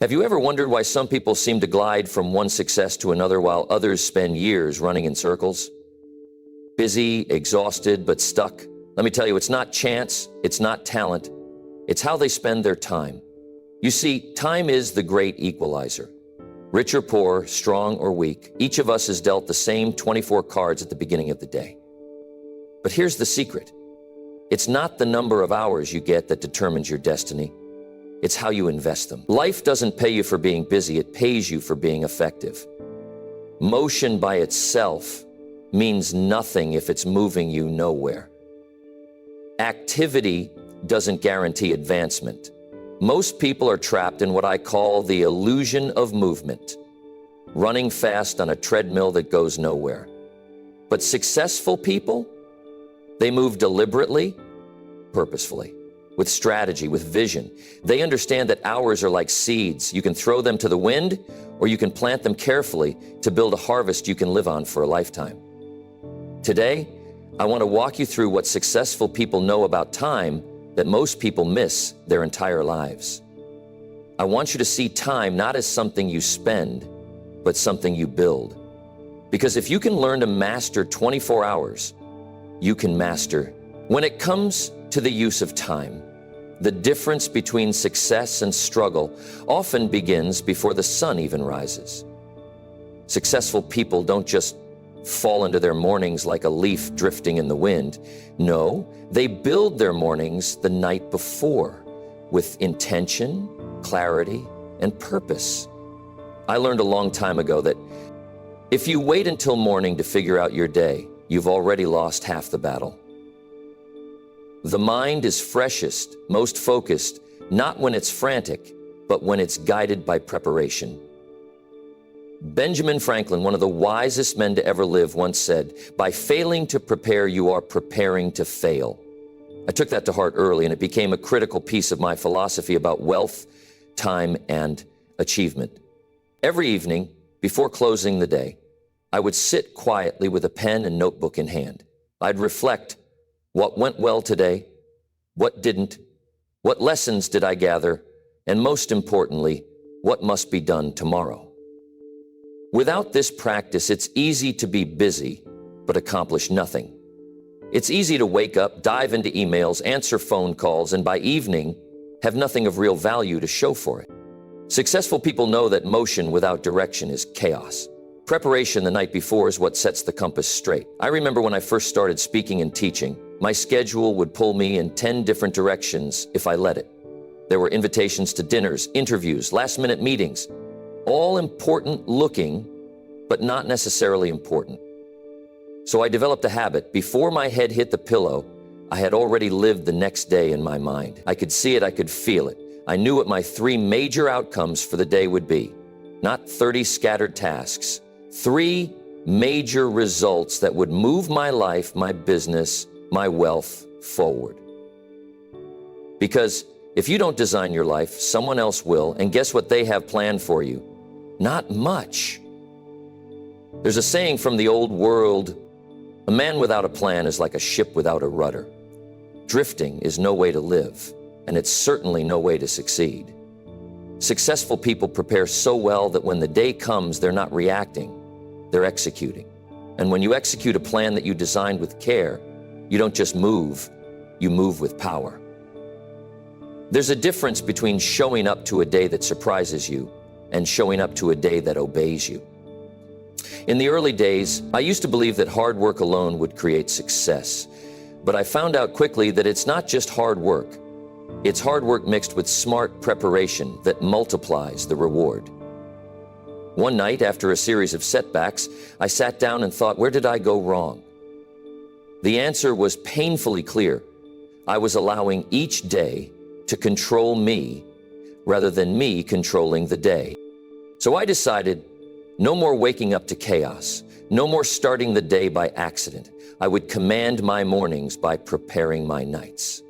Have you ever wondered why some people seem to glide from one success to another while others spend years running in circles? Busy, exhausted, but stuck? Let me tell you, it's not chance, it's not talent, it's how they spend their time. You see, time is the great equalizer. Rich or poor, strong or weak, each of us is dealt the same 24 cards at the beginning of the day. But here's the secret. It's not the number of hours you get that determines your destiny. It's how you invest them. Life doesn't pay you for being busy, it pays you for being effective. Motion by itself means nothing if it's moving you nowhere. Activity doesn't guarantee advancement. Most people are trapped in what I call the illusion of movement, running fast on a treadmill that goes nowhere. But successful people, they move deliberately, purposefully, with strategy, with vision. They understand that hours are like seeds. You can throw them to the wind, or you can plant them carefully to build a harvest you can live on for a lifetime. Today, I want to walk you through what successful people know about time that most people miss their entire lives. I want you to see time not as something you spend, but something you build. Because if you can learn to master 24 hours, you can master. When it comes to the use of time, the difference between success and struggle often begins before the sun even rises. Successful people don't just fall into their mornings like a leaf drifting in the wind. No, they build their mornings the night before with intention, clarity, and purpose. I learned a long time ago that if you wait until morning to figure out your day, you've already lost half the battle. The mind is freshest, most focused, not when it's frantic, but when it's guided by preparation. Benjamin Franklin, one of the wisest men to ever live, once said, "By failing to prepare, you are preparing to fail." I took that to heart early, and it became a critical piece of my philosophy about wealth, time, and achievement. Every evening, before closing the day, I would sit quietly with a pen and notebook in hand. I'd reflect, what went well today? What didn't? What lessons did I gather? And most importantly, what must be done tomorrow? Without this practice, it's easy to be busy, but accomplish nothing. It's easy to wake up, dive into emails, answer phone calls, and by evening, have nothing of real value to show for it. Successful people know that motion without direction is chaos. Preparation the night before is what sets the compass straight. I remember when I first started speaking and teaching, my schedule would pull me in 10 different directions if I let it. There were invitations to dinners, interviews, last-minute meetings, all important looking, but not necessarily important. So I developed a habit. Before my head hit the pillow, I had already lived the next day in my mind. I could see it, I could feel it. I knew what my 3 major outcomes for the day would be. Not 30 scattered tasks. 3 major results that would move my life, my business, my wealth forward. Because if you don't design your life, someone else will, and guess what they have planned for you? Not much. There's a saying from the old world, a man without a plan is like a ship without a rudder. Drifting is no way to live, and it's certainly no way to succeed. Successful people prepare so well that when the day comes, they're not reacting, they're executing. And when you execute a plan that you designed with care, you don't just move, you move with power. There's a difference between showing up to a day that surprises you and showing up to a day that obeys you. In the early days, I used to believe that hard work alone would create success. But I found out quickly that it's not just hard work. It's hard work mixed with smart preparation that multiplies the reward. One night, after a series of setbacks, I sat down and thought, where did I go wrong? The answer was painfully clear. I was allowing each day to control me rather than me controlling the day. So I decided no more waking up to chaos, no more starting the day by accident. I would command my mornings by preparing my nights.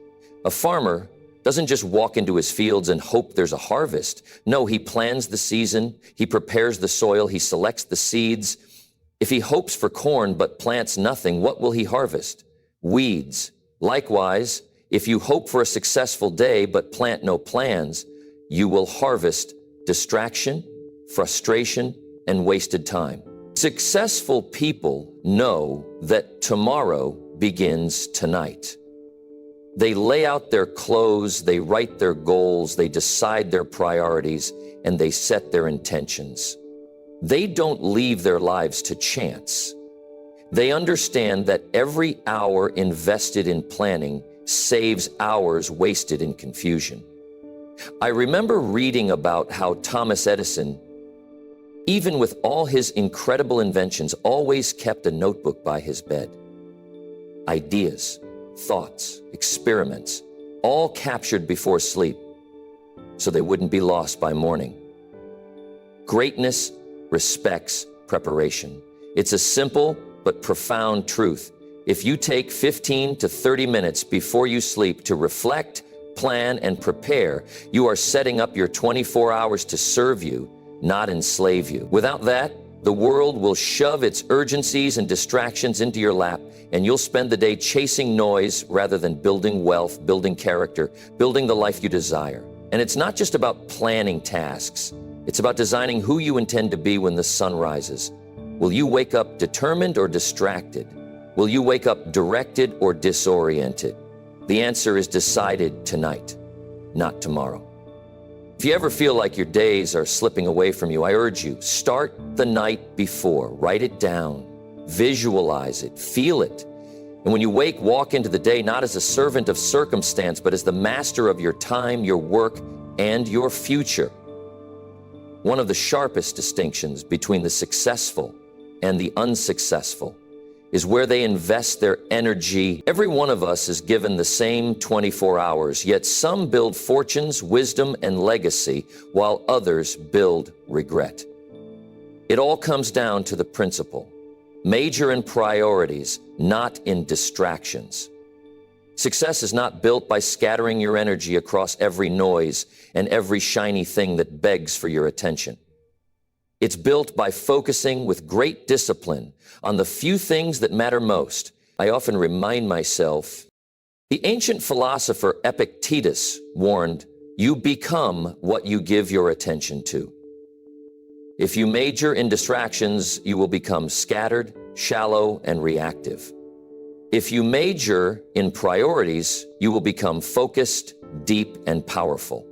A farmer doesn't just walk into his fields and hope there's a harvest. No, he plans the season, he prepares the soil, he selects the seeds. If he hopes for corn but plants nothing, what will he harvest? Weeds. Likewise, if you hope for a successful day but plant no plans, you will harvest distraction, frustration, and wasted time. Successful people know that tomorrow begins tonight. They lay out their clothes, they write their goals, they decide their priorities, and they set their intentions. They don't leave their lives to chance. They understand that every hour invested in planning saves hours wasted in confusion. I remember reading about how Thomas Edison, even with all his incredible inventions, always kept a notebook by his bed. Ideas, thoughts, experiments, all captured before sleep, so they wouldn't be lost by morning. Greatness respects preparation. It's a simple but profound truth. If you take 15 to 30 minutes before you sleep to reflect, plan, and prepare, you are setting up your 24 hours to serve you, not enslave you. Without that, the world will shove its urgencies and distractions into your lap, and you'll spend the day chasing noise rather than building wealth, building character, building the life you desire. And it's not just about planning tasks. It's about designing who you intend to be when the sun rises. Will you wake up determined or distracted? Will you wake up directed or disoriented? The answer is decided tonight, not tomorrow. If you ever feel like your days are slipping away from you, I urge you, start the night before. Write it down, visualize it, feel it. And when you wake, walk into the day not as a servant of circumstance, but as the master of your time, your work, and your future. One of the sharpest distinctions between the successful and the unsuccessful is where they invest their energy. Every one of us is given the same 24 hours, yet some build fortunes, wisdom, and legacy, while others build regret. It all comes down to the principle: major in priorities, not in distractions. Success is not built by scattering your energy across every noise and every shiny thing that begs for your attention. It's built by focusing with great discipline on the few things that matter most. I often remind myself, the ancient philosopher Epictetus warned, "You become what you give your attention to." If you major in distractions, you will become scattered, shallow, and reactive. If you major in priorities, you will become focused, deep, and powerful.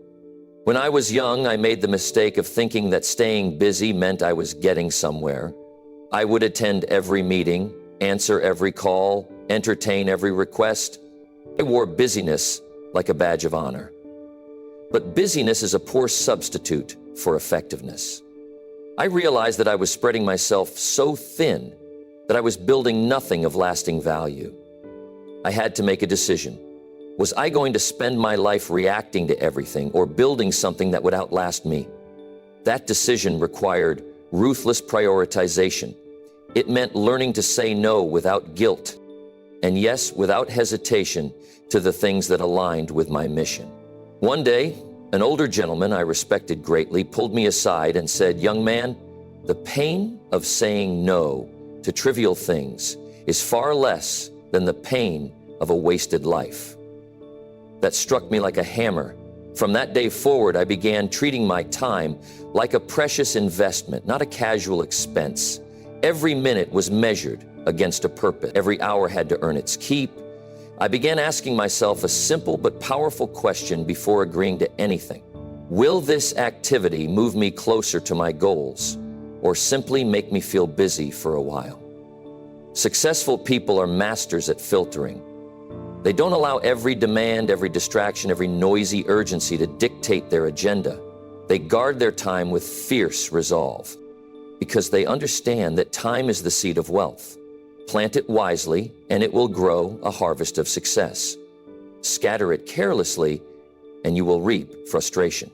When I was young, I made the mistake of thinking that staying busy meant I was getting somewhere. I would attend every meeting, answer every call, entertain every request. I wore busyness like a badge of honor. But busyness is a poor substitute for effectiveness. I realized that I was spreading myself so thin that I was building nothing of lasting value. I had to make a decision. Was I going to spend my life reacting to everything or building something that would outlast me? That decision required ruthless prioritization. It meant learning to say no without guilt, and yes, without hesitation, to the things that aligned with my mission. One day, an older gentleman I respected greatly pulled me aside and said, "Young man, the pain of saying no to trivial things is far less than the pain of a wasted life." That struck me like a hammer. From that day forward, I began treating my time like a precious investment, not a casual expense. Every minute was measured against a purpose. Every hour had to earn its keep. I began asking myself a simple but powerful question before agreeing to anything. Will this activity move me closer to my goals, or simply make me feel busy for a while? Successful people are masters at filtering. They don't allow every demand, every distraction, every noisy urgency to dictate their agenda. They guard their time with fierce resolve because they understand that time is the seed of wealth. Plant it wisely, and it will grow a harvest of success. Scatter it carelessly, and you will reap frustration.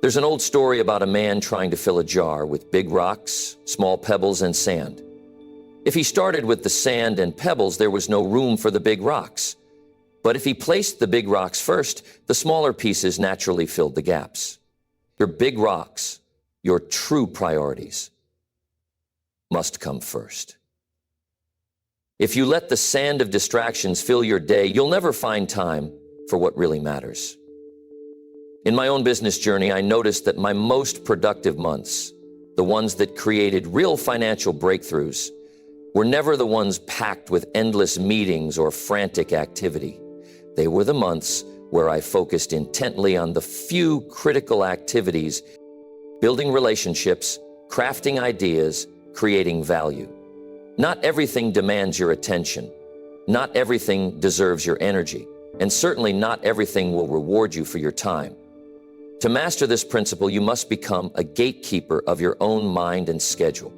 There's an old story about a man trying to fill a jar with big rocks, small pebbles, and sand. If he started with the sand and pebbles, there was no room for the big rocks. But if he placed the big rocks first, the smaller pieces naturally filled the gaps. Your big rocks, your true priorities, must come first. If you let the sand of distractions fill your day, you'll never find time for what really matters. In my own business journey, I noticed that my most productive months, the ones that created real financial breakthroughs, were never the ones packed with endless meetings or frantic activity. They were the months where I focused intently on the few critical activities, building relationships, crafting ideas, creating value. Not everything demands your attention. Not everything deserves your energy. And certainly not everything will reward you for your time. To master this principle, you must become a gatekeeper of your own mind and schedule.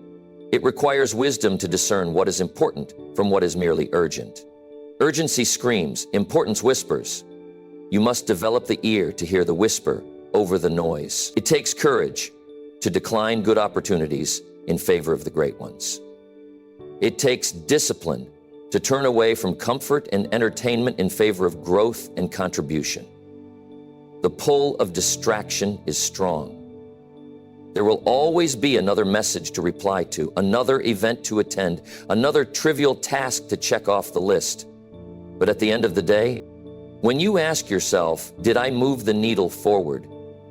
It requires wisdom to discern what is important from what is merely urgent. Urgency screams, importance whispers. You must develop the ear to hear the whisper over the noise. It takes courage to decline good opportunities in favor of the great ones. It takes discipline to turn away from comfort and entertainment in favor of growth and contribution. The pull of distraction is strong. There will always be another message to reply to, another event to attend, another trivial task to check off the list. But at the end of the day, when you ask yourself, did I move the needle forward?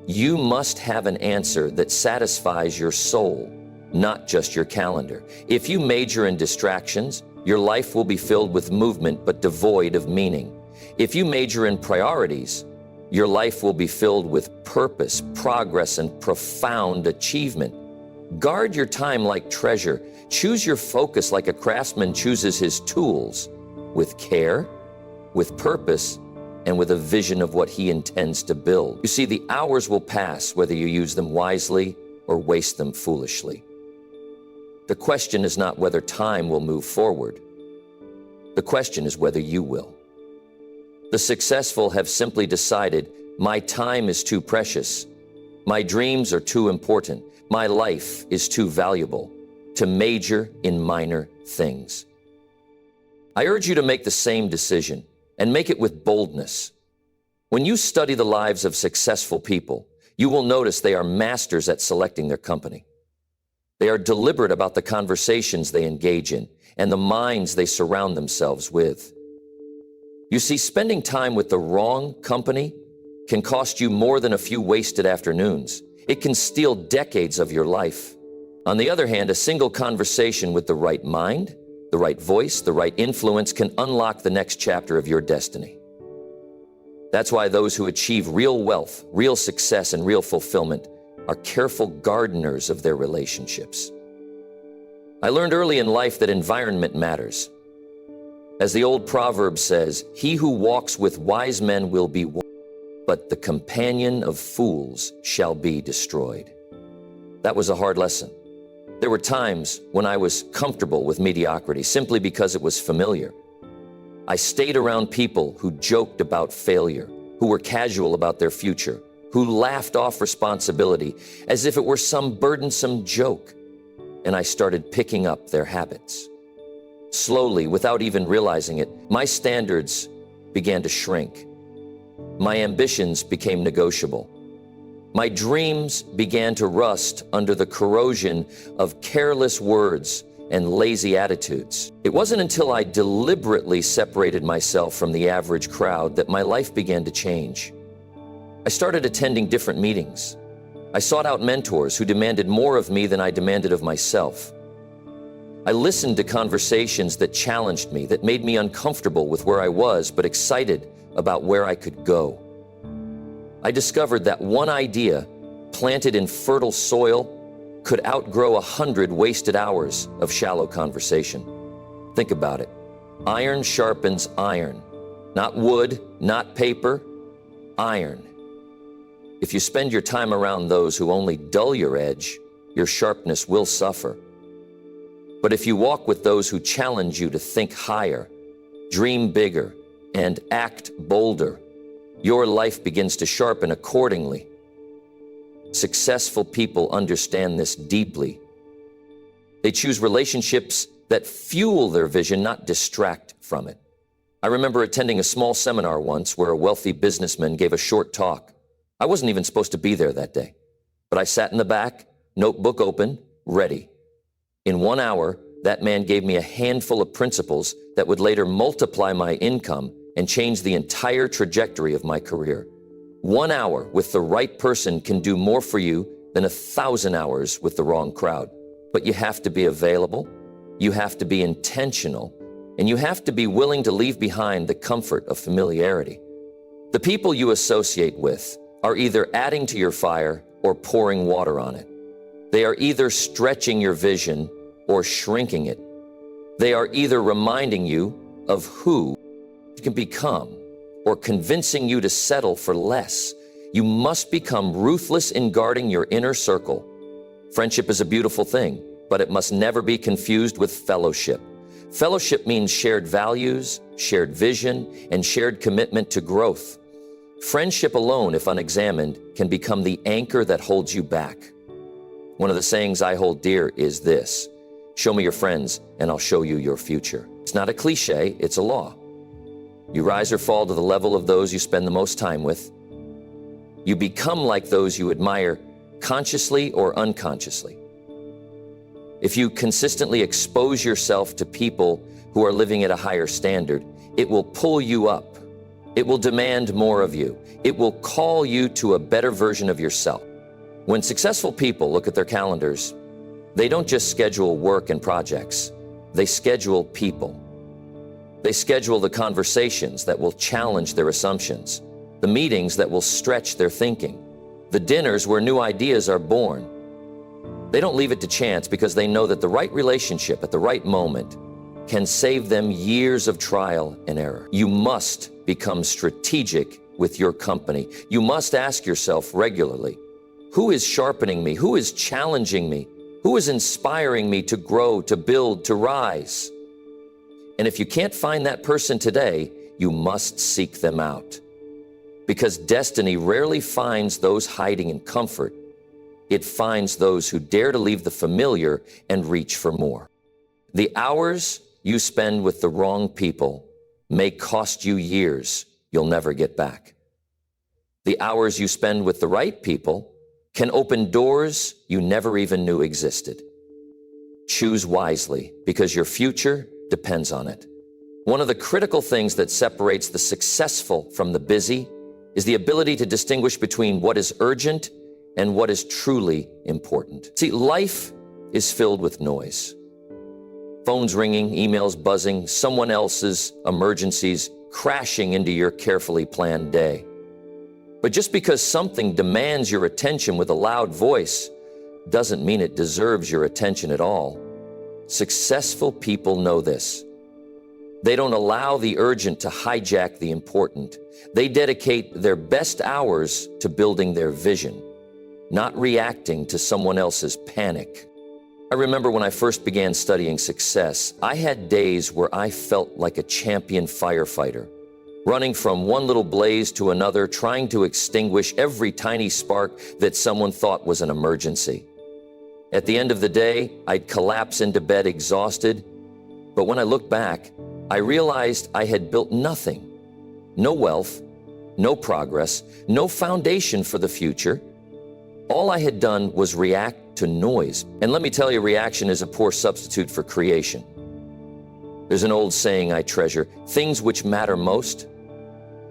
You must have an answer that satisfies your soul, not just your calendar. If you major in distractions, your life will be filled with movement but devoid of meaning. If you major in priorities, your life will be filled with purpose, progress, and profound achievement. Guard your time like treasure. Choose your focus like a craftsman chooses his tools, with care, with purpose, and with a vision of what he intends to build. You see, the hours will pass whether you use them wisely or waste them foolishly. The question is not whether time will move forward. The question is whether you will. The successful have simply decided, my time is too precious, my dreams are too important, my life is too valuable to major in minor things. I urge you to make the same decision and make it with boldness. When you study the lives of successful people, you will notice they are masters at selecting their company. They are deliberate about the conversations they engage in and the minds they surround themselves with. You see, spending time with the wrong company can cost you more than a few wasted afternoons. It can steal decades of your life. On the other hand, a single conversation with the right mind, the right voice, the right influence can unlock the next chapter of your destiny. That's why those who achieve real wealth, real success, and real fulfillment are careful gardeners of their relationships. I learned early in life that environment matters. As the old proverb says, he who walks with wise men will be wise, but the companion of fools shall be destroyed. That was a hard lesson. There were times when I was comfortable with mediocrity simply because it was familiar. I stayed around people who joked about failure, who were casual about their future, who laughed off responsibility as if it were some burdensome joke, and I started picking up their habits. Slowly, without even realizing it, my standards began to shrink. My ambitions became negotiable. My dreams began to rust under the corrosion of careless words and lazy attitudes. It wasn't until I deliberately separated myself from the average crowd that my life began to change. I started attending different meetings. I sought out mentors who demanded more of me than I demanded of myself. I listened to conversations that challenged me, that made me uncomfortable with where I was, but excited about where I could go. I discovered that one idea, planted in fertile soil, could outgrow 100 wasted hours of shallow conversation. Think about it. Iron sharpens iron. Not wood, not paper, iron. If you spend your time around those who only dull your edge, your sharpness will suffer. But if you walk with those who challenge you to think higher, dream bigger, and act bolder, your life begins to sharpen accordingly. Successful people understand this deeply. They choose relationships that fuel their vision, not distract from it. I remember attending a small seminar once where a wealthy businessman gave a short talk. I wasn't even supposed to be there that day, but I sat in the back, notebook open, ready. In 1 hour, that man gave me a handful of principles that would later multiply my income and change the entire trajectory of my career. 1 hour with the right person can do more for you than 1,000 hours with the wrong crowd. But you have to be available, you have to be intentional, and you have to be willing to leave behind the comfort of familiarity. The people you associate with are either adding to your fire or pouring water on it. They are either stretching your vision or shrinking it. They are either reminding you of who you can become or convincing you to settle for less. You must become ruthless in guarding your inner circle. Friendship is a beautiful thing, but it must never be confused with fellowship. Fellowship means shared values, shared vision, and shared commitment to growth. Friendship alone, if unexamined, can become the anchor that holds you back. One of the sayings I hold dear is this: show me your friends and I'll show you your future. It's not a cliche, it's a law. You rise or fall to the level of those you spend the most time with. You become like those you admire, consciously or unconsciously. If you consistently expose yourself to people who are living at a higher standard, it will pull you up. It will demand more of you. It will call you to a better version of yourself. When successful people look at their calendars, they don't just schedule work and projects. They schedule people. They schedule the conversations that will challenge their assumptions, the meetings that will stretch their thinking, the dinners where new ideas are born. They don't leave it to chance because they know that the right relationship at the right moment can save them years of trial and error. You must become strategic with your company. You must ask yourself regularly, who is sharpening me? Who is challenging me? Who is inspiring me to grow, to build, to rise? And if you can't find that person today, you must seek them out. Because destiny rarely finds those hiding in comfort. It finds those who dare to leave the familiar and reach for more. The hours you spend with the wrong people may cost you years you'll never get back. The hours you spend with the right people can open doors you never even knew existed. Choose wisely because your future depends on it. One of the critical things that separates the successful from the busy is the ability to distinguish between what is urgent and what is truly important. See, life is filled with noise. Phones ringing, emails buzzing, someone else's emergencies crashing into your carefully planned day. But just because something demands your attention with a loud voice doesn't mean it deserves your attention at all. Successful people know this. They don't allow the urgent to hijack the important. They dedicate their best hours to building their vision, not reacting to someone else's panic. I remember when I first began studying success, I had days where I felt like a champion firefighter, running from one little blaze to another, trying to extinguish every tiny spark that someone thought was an emergency. At the end of the day, I'd collapse into bed exhausted, but when I looked back, I realized I had built nothing. No wealth, no progress, no foundation for the future. All I had done was react to noise. And let me tell you, reaction is a poor substitute for creation. There's an old saying I treasure: things which matter most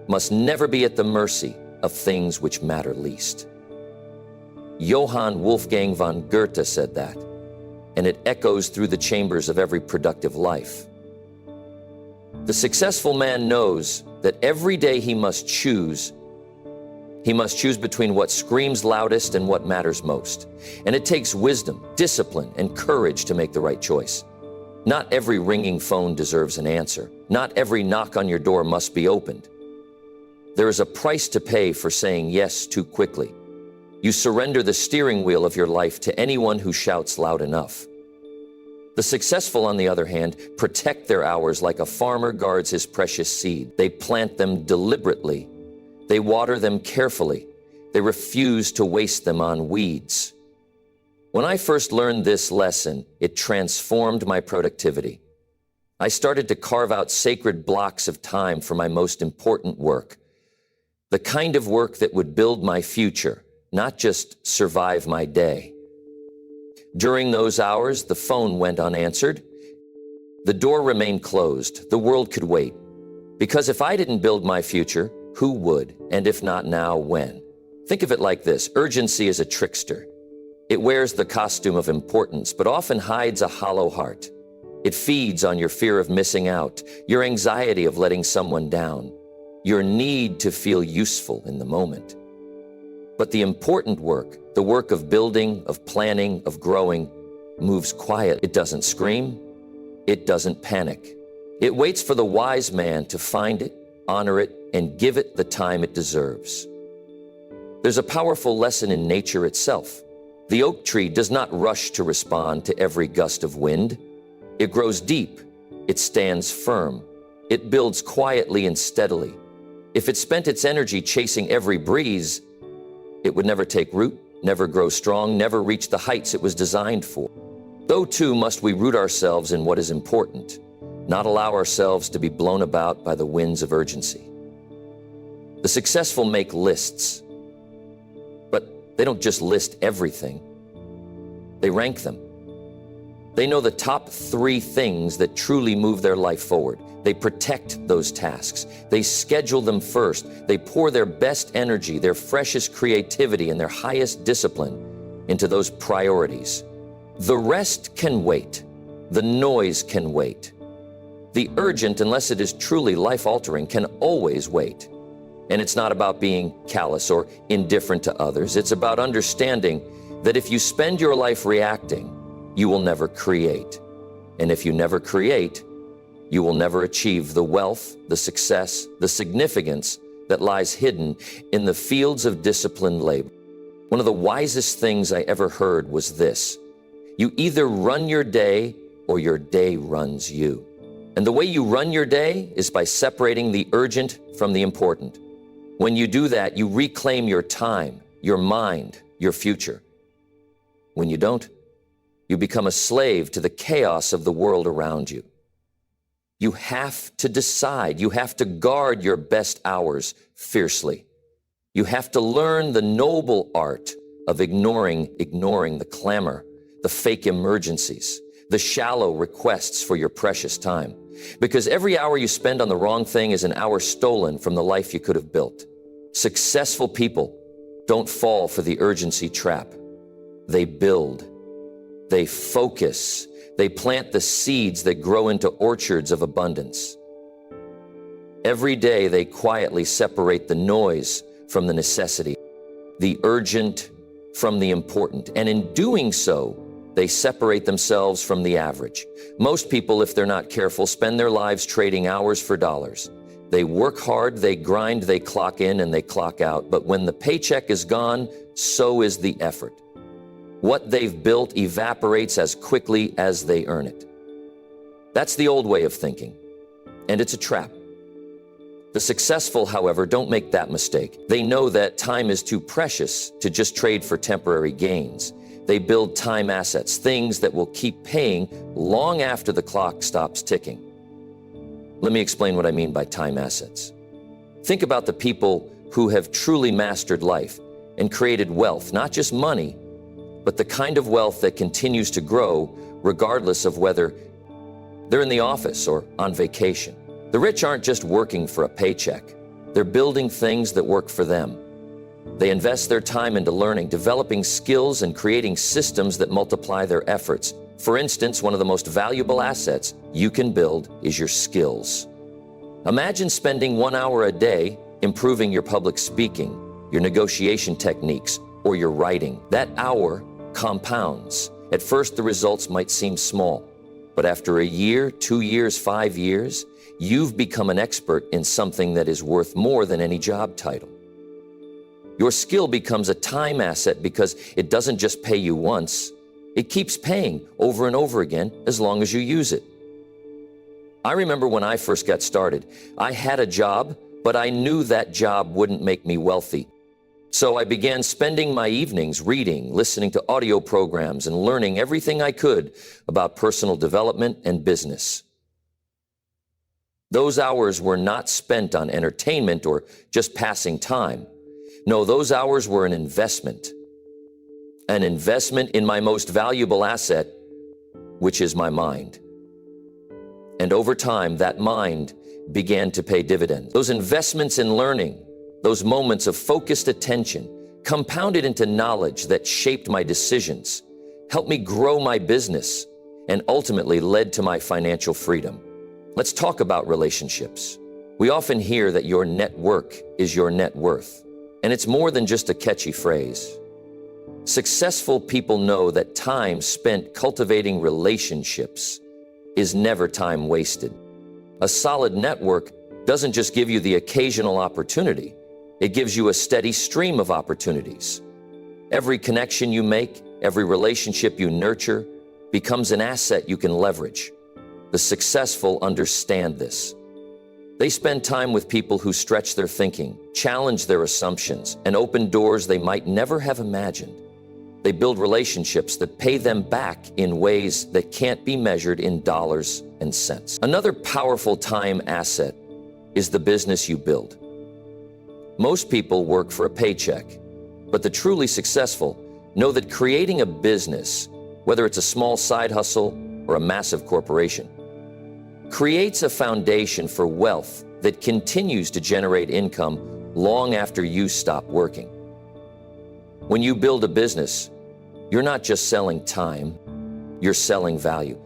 must never be at the mercy of things which matter least. Johann Wolfgang von Goethe said that, and it echoes through the chambers of every productive life. The successful man knows that every day he must choose between what screams loudest and what matters most. And it takes wisdom, discipline, and courage to make the right choice. Not every ringing phone deserves an answer. Not every knock on your door must be opened. There is a price to pay for saying yes too quickly. You surrender the steering wheel of your life to anyone who shouts loud enough. The successful, on the other hand, protect their hours like a farmer guards his precious seed. They plant them deliberately. They water them carefully. They refuse to waste them on weeds. When I first learned this lesson, it transformed my productivity. I started to carve out sacred blocks of time for my most important work, the kind of work that would build my future, not just survive my day. During those hours, the phone went unanswered. The door remained closed. The world could wait. Because if I didn't build my future, who would? And if not now, when? Think of it like this. Urgency is a trickster. It wears the costume of importance, but often hides a hollow heart. It feeds on your fear of missing out, your anxiety of letting someone down, your need to feel useful in the moment. But the important work, the work of building, of planning, of growing, moves quiet. It doesn't scream. It doesn't panic. It waits for the wise man to find it, honor it, and give it the time it deserves. There's a powerful lesson in nature itself. The oak tree does not rush to respond to every gust of wind. It grows deep. It stands firm. It builds quietly and steadily. If it spent its energy chasing every breeze, it would never take root, never grow strong, never reach the heights it was designed for. So too must we root ourselves in what is important, not allow ourselves to be blown about by the winds of urgency. The successful make lists, but they don't just list everything. They rank them. They know the top 3 things that truly move their life forward. They protect those tasks. They schedule them first. They pour their best energy, their freshest creativity, and their highest discipline into those priorities. The rest can wait. The noise can wait. The urgent, unless it is truly life-altering, can always wait. And it's not about being callous or indifferent to others. It's about understanding that if you spend your life reacting, you will never create. And if you never create, you will never achieve the wealth, the success, the significance that lies hidden in the fields of disciplined labor. One of the wisest things I ever heard was this: you either run your day or your day runs you. And the way you run your day is by separating the urgent from the important. When you do that, you reclaim your time, your mind, your future. When you don't, you become a slave to the chaos of the world around you. You have to decide. You have to guard your best hours fiercely. You have to learn the noble art of ignoring the clamor, the fake emergencies, the shallow requests for your precious time. Because every hour you spend on the wrong thing is an hour stolen from the life you could have built. Successful people don't fall for the urgency trap. They build. They focus. They plant the seeds that grow into orchards of abundance. Every day they quietly separate the noise from the necessity, the urgent from the important. And in doing so, they separate themselves from the average. Most people, if they're not careful, spend their lives trading hours for dollars. They work hard, they grind, they clock in and they clock out. But when the paycheck is gone, so is the effort. What they've built evaporates as quickly as they earn it. That's the old way of thinking, and it's a trap. The successful, however, don't make that mistake. They know that time is too precious to just trade for temporary gains. They build time assets, things that will keep paying long after the clock stops ticking. Let me explain what I mean by time assets. Think about the people who have truly mastered life and created wealth, not just money, but the kind of wealth that continues to grow regardless of whether they're in the office or on vacation. The rich aren't just working for a paycheck. They're building things that work for them. They invest their time into learning, developing skills, and creating systems that multiply their efforts. For instance, one of the most valuable assets you can build is your skills. Imagine spending 1 hour a day improving your public speaking, your negotiation techniques, or your writing. That hour compounds. At first, the results might seem small, but after a year, 2 years, 5 years, you've become an expert in something that is worth more than any job title. Your skill becomes a time asset because it doesn't just pay you once. It keeps paying over and over again as long as you use it. I remember when I first got started, I had a job, but I knew that job wouldn't make me wealthy. So I began spending my evenings reading, listening to audio programs, and learning everything I could about personal development and business. Those hours were not spent on entertainment or just passing time. No, those hours were an investment in my most valuable asset, which is my mind. And over time, that mind began to pay dividends. Those investments in learning, those moments of focused attention, compounded into knowledge that shaped my decisions, helped me grow my business, and ultimately led to my financial freedom. Let's talk about relationships. We often hear that your network is your net worth, and it's more than just a catchy phrase. Successful people know that time spent cultivating relationships is never time wasted. A solid network doesn't just give you the occasional opportunity, it gives you a steady stream of opportunities. Every connection you make, every relationship you nurture, becomes an asset you can leverage. The successful understand this. They spend time with people who stretch their thinking, challenge their assumptions, and open doors they might never have imagined. They build relationships that pay them back in ways that can't be measured in dollars and cents. Another powerful time asset is the business you build. Most people work for a paycheck, but the truly successful know that creating a business, whether it's a small side hustle or a massive corporation, creates a foundation for wealth that continues to generate income long after you stop working. When you build a business, you're not just selling time, you're selling value.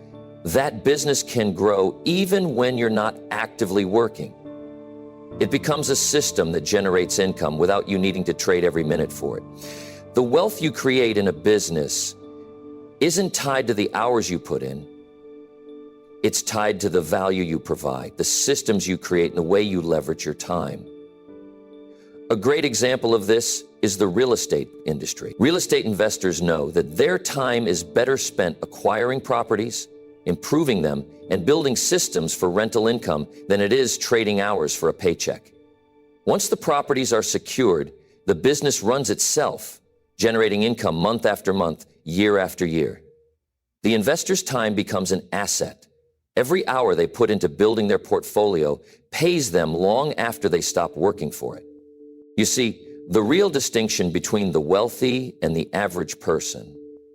That business can grow even when you're not actively working. It becomes a system that generates income without you needing to trade every minute for it. The wealth you create in a business isn't tied to the hours you put in. It's tied to the value you provide, the systems you create, and the way you leverage your time. A great example of this is the real estate industry. Real estate investors know that their time is better spent acquiring properties, improving them, and building systems for rental income than it is trading hours for a paycheck. Once the properties are secured, the business runs itself, generating income month after month, year after year. The investor's time becomes an asset. Every hour they put into building their portfolio pays them long after they stop working for it. You see, the real distinction between the wealthy and the average person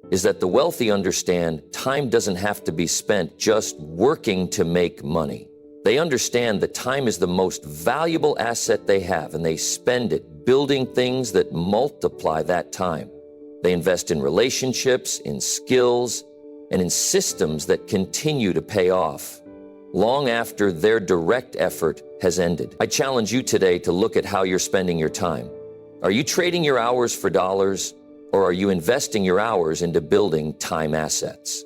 is that the wealthy understand time doesn't have to be spent just working to make money. They understand that time is the most valuable asset they have, and they spend it building things that multiply that time. They invest in relationships, in skills, and in systems that continue to pay off long after their direct effort has ended. I challenge you today to look at how you're spending your time. Are you trading your hours for dollars, or are you investing your hours into building time assets?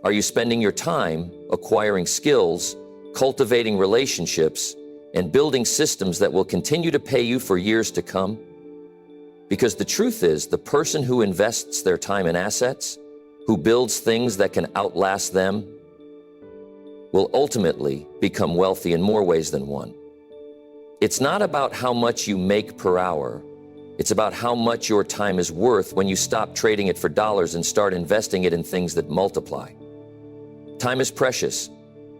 Are you spending your time acquiring skills, cultivating relationships, and building systems that will continue to pay you for years to come? Because the truth is, the person who invests their time in assets, who builds things that can outlast them, will ultimately become wealthy in more ways than one. It's not about how much you make per hour. It's about how much your time is worth when you stop trading it for dollars and start investing it in things that multiply. Time is precious,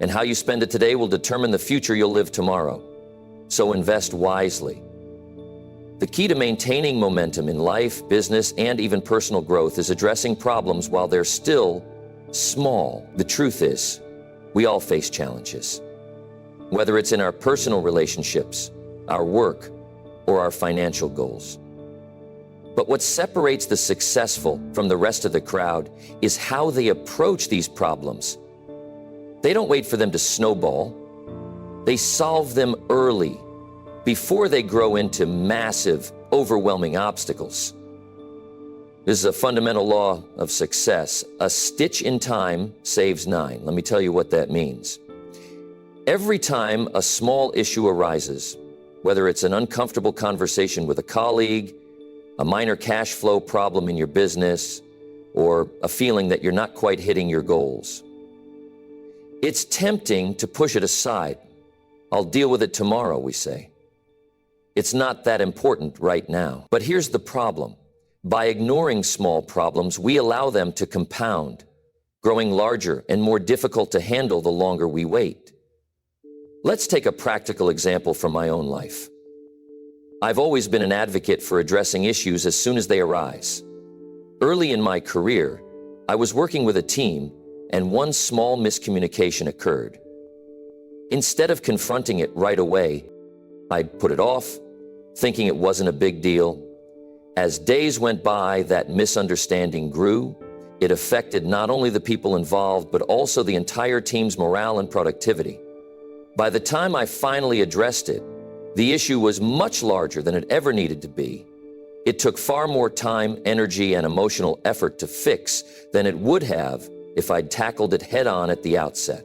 and how you spend it today will determine the future you'll live tomorrow. So invest wisely. The key to maintaining momentum in life, business, and even personal growth is addressing problems while they're still small. The truth is, we all face challenges, whether it's in our personal relationships, our work, or our financial goals. But what separates the successful from the rest of the crowd is how they approach these problems. They don't wait for them to snowball. They solve them early, before they grow into massive, overwhelming obstacles. This is a fundamental law of success. A stitch in time saves 9. Let me tell you what that means. Every time a small issue arises, whether it's an uncomfortable conversation with a colleague, a minor cash flow problem in your business, or a feeling that you're not quite hitting your goals, it's tempting to push it aside. I'll deal with it tomorrow, we say. It's not that important right now. But here's the problem. By ignoring small problems, we allow them to compound, growing larger and more difficult to handle the longer we wait. Let's take a practical example from my own life. I've always been an advocate for addressing issues as soon as they arise. Early in my career, I was working with a team, and one small miscommunication occurred. Instead of confronting it right away, I'd put it off, thinking it wasn't a big deal. As days went by, that misunderstanding grew. It affected not only the people involved, but also the entire team's morale and productivity. By the time I finally addressed it, the issue was much larger than it ever needed to be. It took far more time, energy, and emotional effort to fix than it would have if I'd tackled it head-on at the outset.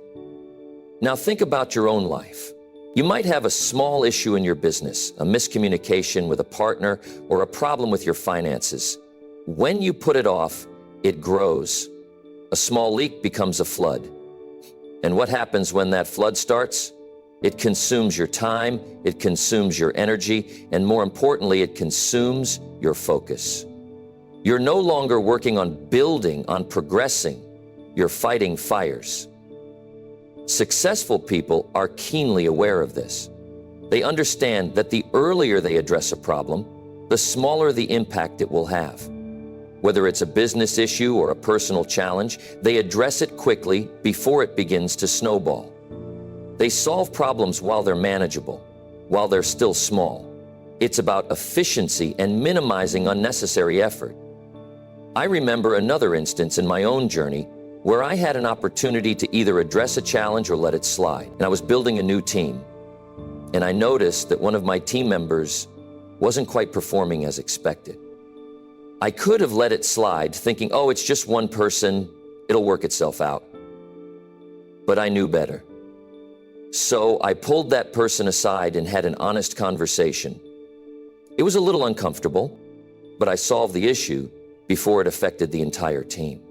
Now think about your own life. You might have a small issue in your business, a miscommunication with a partner, or a problem with your finances. When you put it off, it grows. A small leak becomes a flood. And what happens when that flood starts? It consumes your time, it consumes your energy, and more importantly, it consumes your focus. You're no longer working on building, on progressing. You're fighting fires. Successful people are keenly aware of this. They understand that the earlier they address a problem, the smaller the impact it will have. Whether it's a business issue or a personal challenge, they address it quickly before it begins to snowball. They solve problems while they're manageable, while they're still small. It's about efficiency and minimizing unnecessary effort. I remember another instance in my own journey where I had an opportunity to either address a challenge or let it slide. And I was building a new team. And I noticed that one of my team members wasn't quite performing as expected. I could have let it slide, thinking, oh, it's just one person, it'll work itself out. But I knew better. So I pulled that person aside and had an honest conversation. It was a little uncomfortable, but I solved the issue before it affected the entire team.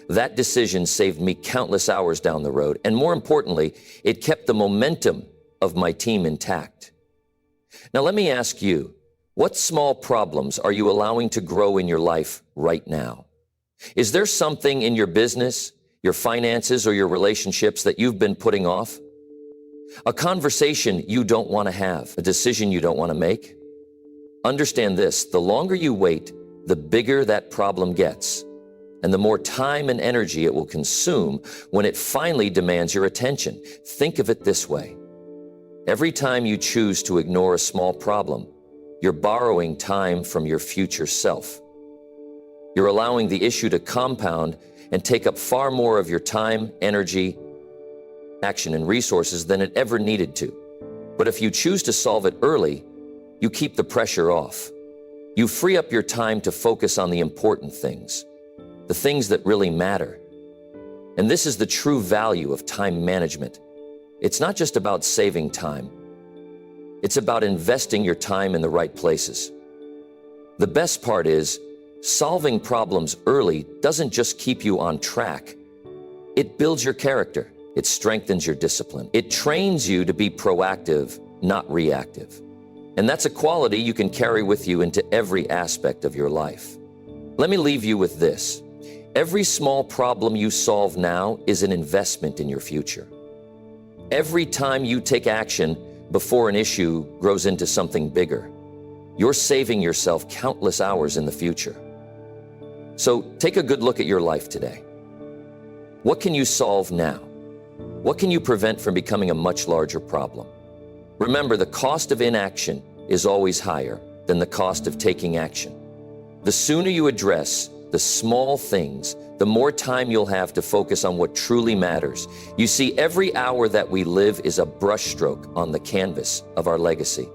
That decision saved me countless hours down the road, and more importantly, it kept the momentum of my team intact. Now let me ask you, what small problems are you allowing to grow in your life right now? Is there something in your business, your finances, or your relationships that you've been putting off? A conversation you don't want to have, a decision you don't want to make? Understand this, the longer you wait, the bigger that problem gets, and the more time and energy it will consume when it finally demands your attention. Think of it this way. Every time you choose to ignore a small problem, you're borrowing time from your future self. You're allowing the issue to compound and take up far more of your time, energy, action, and resources than it ever needed to. But if you choose to solve it early, you keep the pressure off. You free up your time to focus on the important things, the things that really matter. And this is the true value of time management. It's not just about saving time. It's about investing your time in the right places. The best part is, solving problems early doesn't just keep you on track. It builds your character. It strengthens your discipline. It trains you to be proactive, not reactive. And that's a quality you can carry with you into every aspect of your life. Let me leave you with this. Every small problem you solve now is an investment in your future. Every time you take action before an issue grows into something bigger, you're saving yourself countless hours in the future. So take a good look at your life today. What can you solve now? What can you prevent from becoming a much larger problem? Remember, the cost of inaction is always higher than the cost of taking action. The sooner you address the small things, the more time you'll have to focus on what truly matters. You see, every hour that we live is a brushstroke on the canvas of our legacy.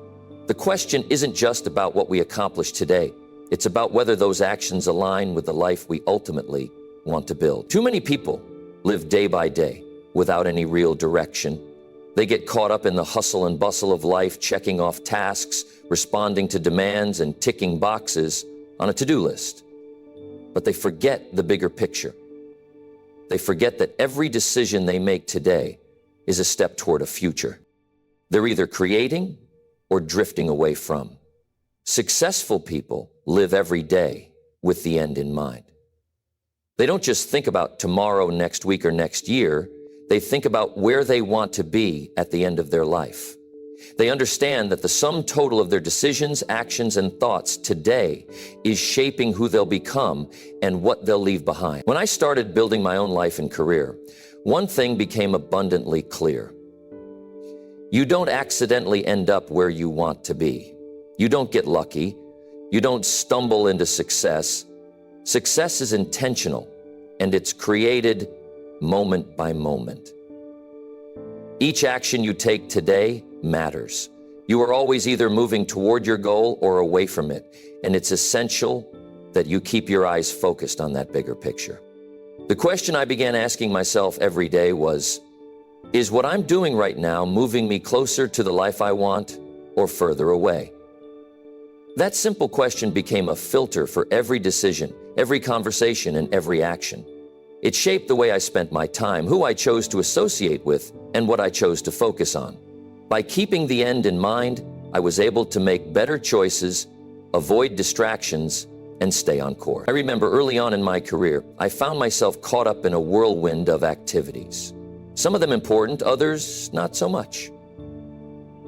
The question isn't just about what we accomplish today. It's about whether those actions align with the life we ultimately want to build. Too many people live day by day without any real direction. They get caught up in the hustle and bustle of life, checking off tasks, responding to demands, and ticking boxes on a to-do list. But they forget the bigger picture. They forget that every decision they make today is a step toward a future. They're either creating or drifting away from. Successful people live every day with the end in mind. They don't just think about tomorrow, next week, or next year. They think about where they want to be at the end of their life. They understand that the sum total of their decisions, actions, and thoughts today is shaping who they'll become and what they'll leave behind. When I started building my own life and career, one thing became abundantly clear. You don't accidentally end up where you want to be. You don't get lucky. You don't stumble into success. Success is intentional, and it's created moment by moment. Each action you take today matters. You are always either moving toward your goal or away from it, and it's essential that you keep your eyes focused on that bigger picture. The question I began asking myself every day was, is what I'm doing right now moving me closer to the life I want or further away? That simple question became a filter for every decision, every conversation, and every action. It shaped the way I spent my time, who I chose to associate with, and what I chose to focus on. By keeping the end in mind, I was able to make better choices, avoid distractions, and stay on course. I remember early on in my career, I found myself caught up in a whirlwind of activities. Some of them important, others not so much.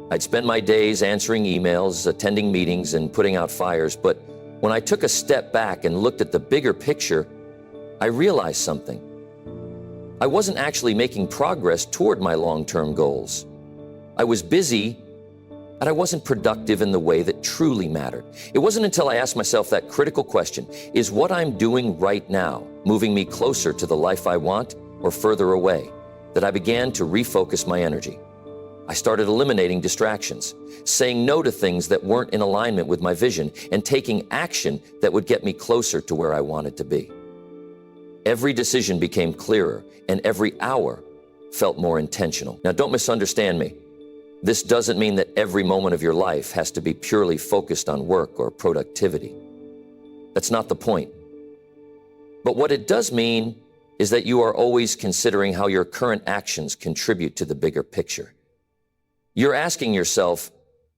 I'd spend my days answering emails, attending meetings, and putting out fires, but when I took a step back and looked at the bigger picture, I realized something. I wasn't actually making progress toward my long-term goals. I was busy, but I wasn't productive in the way that truly mattered. It wasn't until I asked myself that critical question, is what I'm doing right now moving me closer to the life I want or further away, that I began to refocus my energy. I started eliminating distractions, saying no to things that weren't in alignment with my vision, and taking action that would get me closer to where I wanted to be. Every decision became clearer, and every hour felt more intentional. Now, don't misunderstand me. This doesn't mean that every moment of your life has to be purely focused on work or productivity. That's not the point. But what it does mean is that you are always considering how your current actions contribute to the bigger picture. You're asking yourself,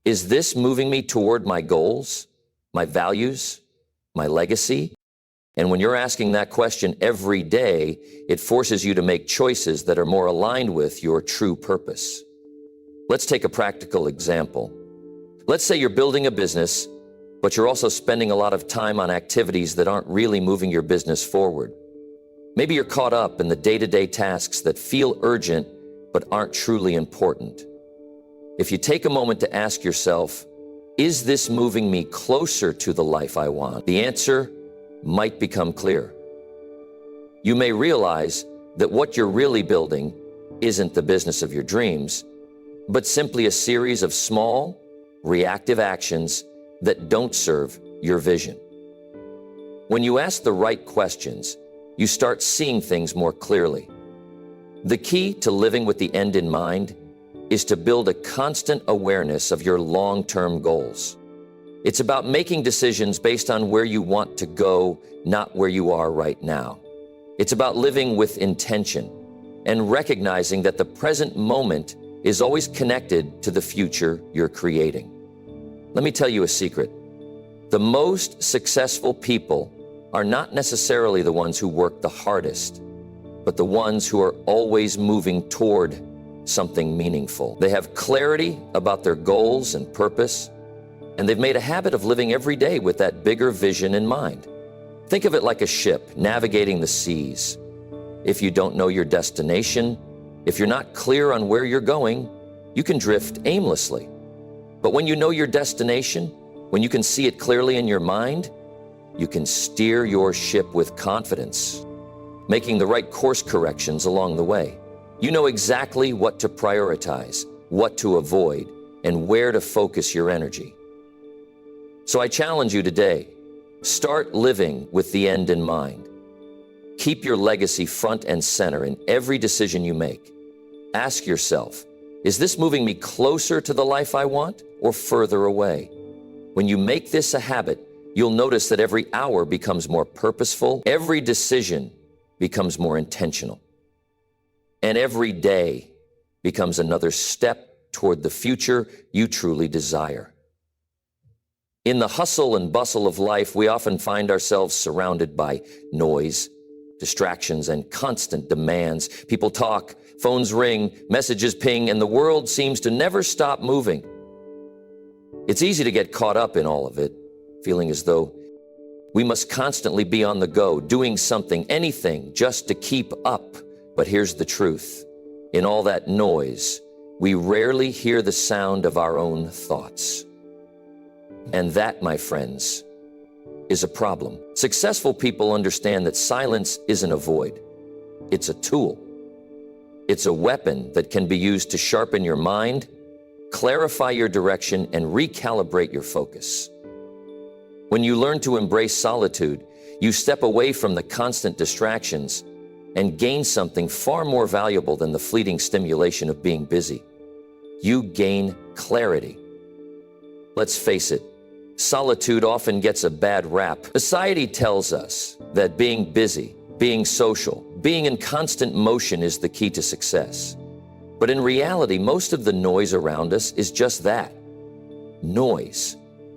is this moving me toward my goals, my values, my legacy? And when you're asking that question every day, it forces you to make choices that are more aligned with your true purpose. Let's take a practical example. Let's say you're building a business, but you're also spending a lot of time on activities that aren't really moving your business forward. Maybe you're caught up in the day-to-day tasks that feel urgent but aren't truly important. If you take a moment to ask yourself, is this moving me closer to the life I want? The answer might become clear. You may realize that what you're really building isn't the business of your dreams, but simply a series of small, reactive actions that don't serve your vision. When you ask the right questions, you start seeing things more clearly. The key to living with the end in mind is to build a constant awareness of your long-term goals. It's about making decisions based on where you want to go, not where you are right now. It's about living with intention and recognizing that the present moment is always connected to the future you're creating. Let me tell you a secret. The most successful people are not necessarily the ones who work the hardest, but the ones who are always moving toward something meaningful. They have clarity about their goals and purpose, and they've made a habit of living every day with that bigger vision in mind. Think of it like a ship navigating the seas. If you don't know your destination, if you're not clear on where you're going, you can drift aimlessly. But when you know your destination, when you can see it clearly in your mind, you can steer your ship with confidence, making the right course corrections along the way. You know exactly what to prioritize, what to avoid, and where to focus your energy. So I challenge you today, start living with the end in mind. Keep your legacy front and center in every decision you make. Ask yourself, is this moving me closer to the life I want or further away? When you make this a habit, you'll notice that every hour becomes more purposeful, every decision becomes more intentional, and every day becomes another step toward the future you truly desire. In the hustle and bustle of life, we often find ourselves surrounded by noise, distractions, and constant demands. People talk, phones ring, messages ping, and the world seems to never stop moving. It's easy to get caught up in all of it, feeling as though we must constantly be on the go, doing something, anything, just to keep up. But here's the truth. In all that noise, we rarely hear the sound of our own thoughts. And that, my friends, is a problem. Successful people understand that silence isn't a void. It's a tool. It's a weapon that can be used to sharpen your mind, clarify your direction, and recalibrate your focus. When you learn to embrace solitude, you step away from the constant distractions and gain something far more valuable than the fleeting stimulation of being busy. You gain clarity. Let's face it, solitude often gets a bad rap. Society tells us that being busy, being social, being in constant motion is the key to success. But in reality, most of the noise around us is just that, noise.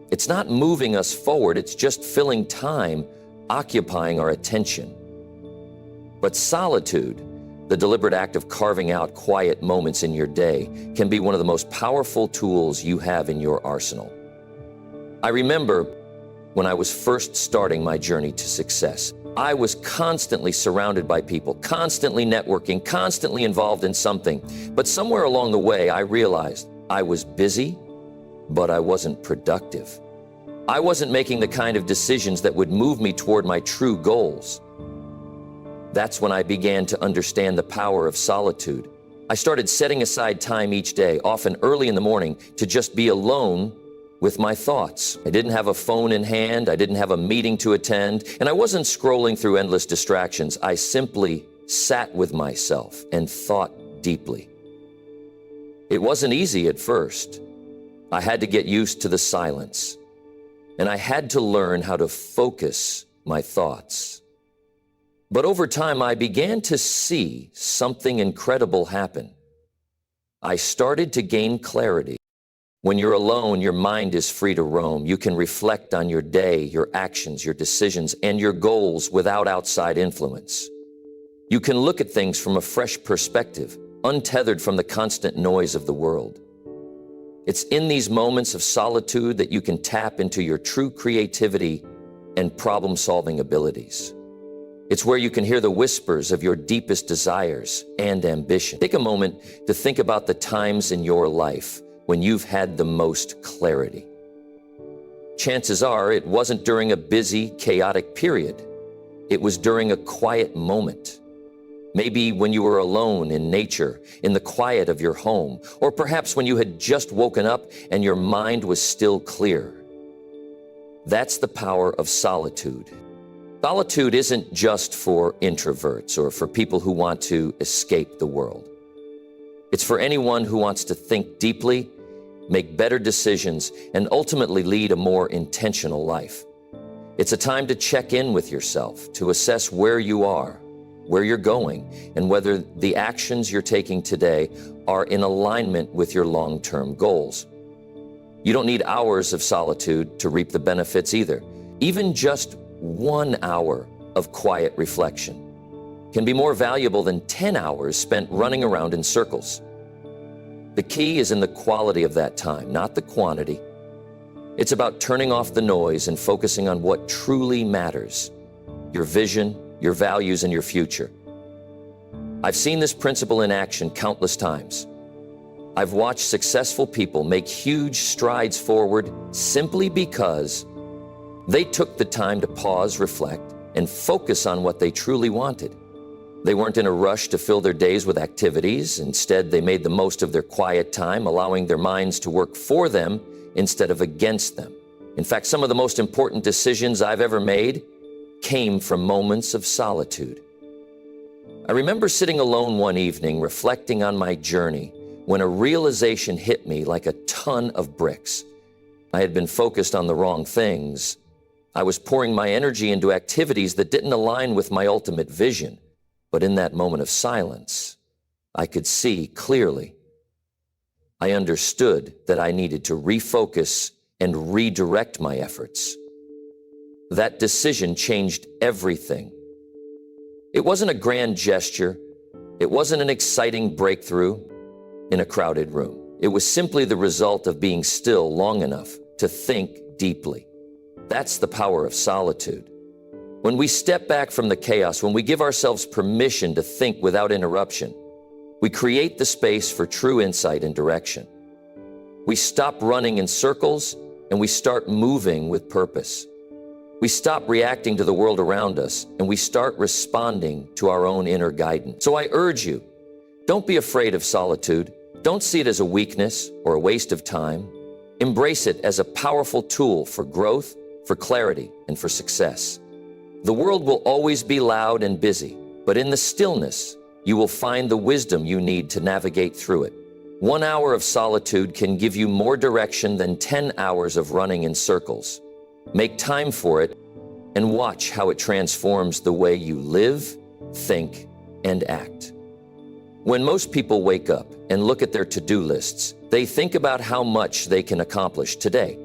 It's not moving us forward, it's just filling time, occupying our attention. But solitude, the deliberate act of carving out quiet moments in your day, can be one of the most powerful tools you have in your arsenal. I remember when I was first starting my journey to success, I was constantly surrounded by people, constantly networking, constantly involved in something. But somewhere along the way, I realized I was busy, but I wasn't productive. I wasn't making the kind of decisions that would move me toward my true goals. That's when I began to understand the power of solitude. I started setting aside time each day, often early in the morning, to just be alone with my thoughts. I didn't have a phone in hand, I didn't have a meeting to attend, and I wasn't scrolling through endless distractions. I simply sat with myself and thought deeply. It wasn't easy at first. I had to get used to the silence, and I had to learn how to focus my thoughts. But over time, I began to see something incredible happen. I started to gain clarity. When you're alone, your mind is free to roam. You can reflect on your day, your actions, your decisions, and your goals without outside influence. You can look at things from a fresh perspective, untethered from the constant noise of the world. It's in these moments of solitude that you can tap into your true creativity and problem-solving abilities. It's where you can hear the whispers of your deepest desires and ambition. Take a moment to think about the times in your life when you've had the most clarity. Chances are it wasn't during a busy, chaotic period. It was during a quiet moment. Maybe when you were alone in nature, in the quiet of your home, or perhaps when you had just woken up and your mind was still clear. That's the power of solitude. Solitude isn't just for introverts or for people who want to escape the world. It's for anyone who wants to think deeply, make better decisions, and ultimately lead a more intentional life. It's a time to check in with yourself, to assess where you are, where you're going, and whether the actions you're taking today are in alignment with your long-term goals. You don't need hours of solitude to reap the benefits either. Even just 1 hour of quiet reflection can be more valuable than 10 hours spent running around in circles. The key is in the quality of that time, not the quantity. It's about turning off the noise and focusing on what truly matters: your vision, your values, and your future. I've seen this principle in action countless times. I've watched successful people make huge strides forward simply because they took the time to pause, reflect, and focus on what they truly wanted. They weren't in a rush to fill their days with activities. Instead, they made the most of their quiet time, allowing their minds to work for them instead of against them. In fact, some of the most important decisions I've ever made came from moments of solitude. I remember sitting alone one evening, reflecting on my journey, when a realization hit me like a ton of bricks. I had been focused on the wrong things. I was pouring my energy into activities that didn't align with my ultimate vision. But in that moment of silence, I could see clearly. I understood that I needed to refocus and redirect my efforts. That decision changed everything. It wasn't a grand gesture. It wasn't an exciting breakthrough in a crowded room. It was simply the result of being still long enough to think deeply. That's the power of solitude. When we step back from the chaos, when we give ourselves permission to think without interruption, We create the space for true insight and direction. We stop running in circles and we start moving with purpose. We stop reacting to the world around us and we start responding to our own inner guidance. So I urge you, don't be afraid of solitude. Don't see it as a weakness or a waste of time. Embrace it as a powerful tool for growth, for clarity, and for success. The world will always be loud and busy, but in the stillness, you will find the wisdom you need to navigate through it. 1 hour of solitude can give you more direction than 10 hours of running in circles. Make time for it and watch how it transforms the way you live, think, and act. When most people wake up and look at their to-do lists, they think about how much they can accomplish today.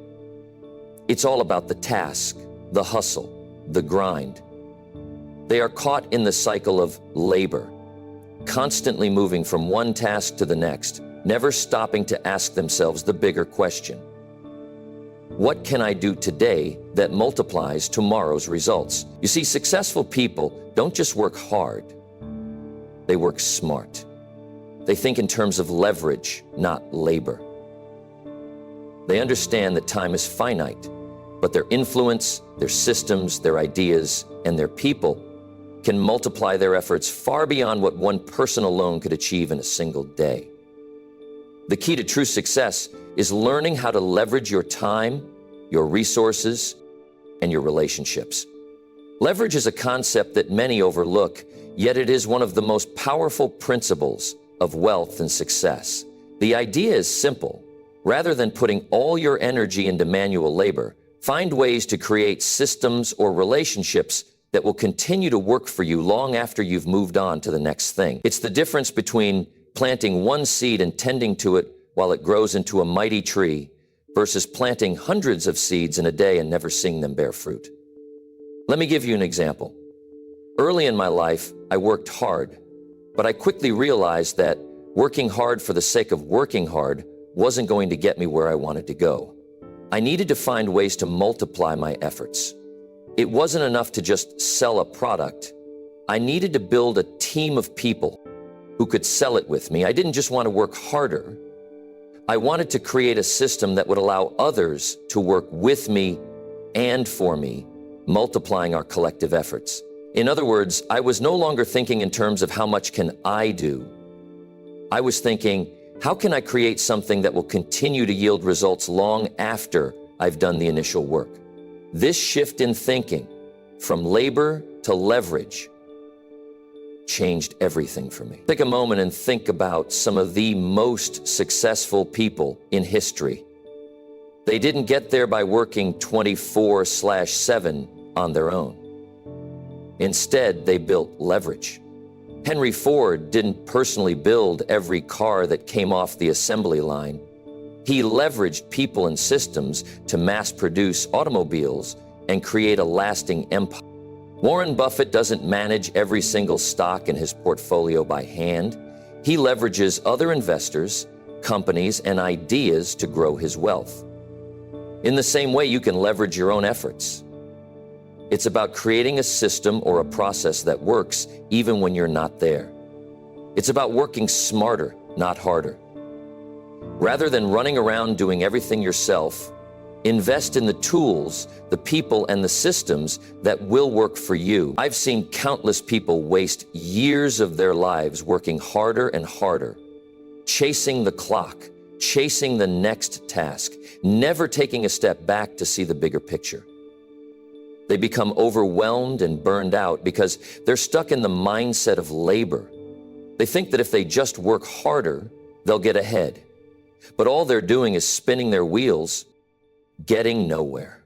It's all about the task, the hustle, the grind. They are caught in the cycle of labor, constantly moving from one task to the next, never stopping to ask themselves the bigger question. What can I do today that multiplies tomorrow's results? You see, successful people don't just work hard, they work smart. They think in terms of leverage, not labor. They understand that time is finite, but their influence, their systems, their ideas, and their people can multiply their efforts far beyond what one person alone could achieve in a single day. The key to true success is learning how to leverage your time, your resources, and your relationships. Leverage is a concept that many overlook, yet it is one of the most powerful principles of wealth and success. The idea is simple. Rather than putting all your energy into manual labor, find ways to create systems or relationships that will continue to work for you long after you've moved on to the next thing. It's the difference between planting one seed and tending to it while it grows into a mighty tree versus planting hundreds of seeds in a day and never seeing them bear fruit. Let me give you an example. Early in my life, I worked hard, but I quickly realized that working hard for the sake of working hard wasn't going to get me where I wanted to go. I needed to find ways to multiply my efforts. It wasn't enough to just sell a product. I needed to build a team of people who could sell it with me. I didn't just want to work harder. I wanted to create a system that would allow others to work with me and for me, multiplying our collective efforts. In other words, I was no longer thinking in terms of how much can I do. I was thinking, how can I create something that will continue to yield results long after I've done the initial work? This shift in thinking, from labor to leverage, changed everything for me. Take a moment and think about some of the most successful people in history. They didn't get there by working 24/7 on their own. Instead, they built leverage. Henry Ford didn't personally build every car that came off the assembly line. He leveraged people and systems to mass produce automobiles and create a lasting empire. Warren Buffett doesn't manage every single stock in his portfolio by hand. He leverages other investors, companies, and ideas to grow his wealth. In the same way, you can leverage your own efforts. It's about creating a system or a process that works even when you're not there. It's about working smarter, not harder. Rather than running around doing everything yourself, invest in the tools, the people, and the systems that will work for you. I've seen countless people waste years of their lives working harder and harder, chasing the clock, chasing the next task, never taking a step back to see the bigger picture. They become overwhelmed and burned out because they're stuck in the mindset of labor. They think that if they just work harder, they'll get ahead. But all they're doing is spinning their wheels, getting nowhere.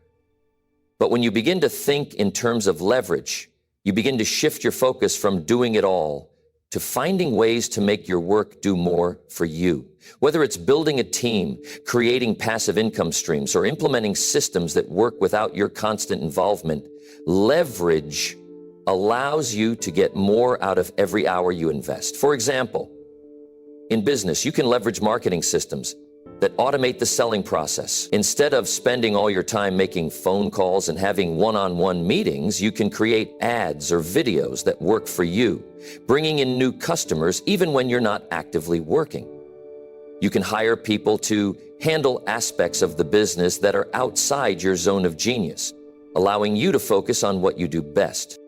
But when you begin to think in terms of leverage, you begin to shift your focus from doing it all to finding ways to make your work do more for you. Whether it's building a team, creating passive income streams, or implementing systems that work without your constant involvement, leverage allows you to get more out of every hour you invest. For example, in business, you can leverage marketing systems that automate the selling process. Instead of spending all your time making phone calls and having one-on-one meetings, you can create ads or videos that work for you, bringing in new customers even when you're not actively working. You can hire people to handle aspects of the business that are outside your zone of genius, allowing you to focus on what you do best.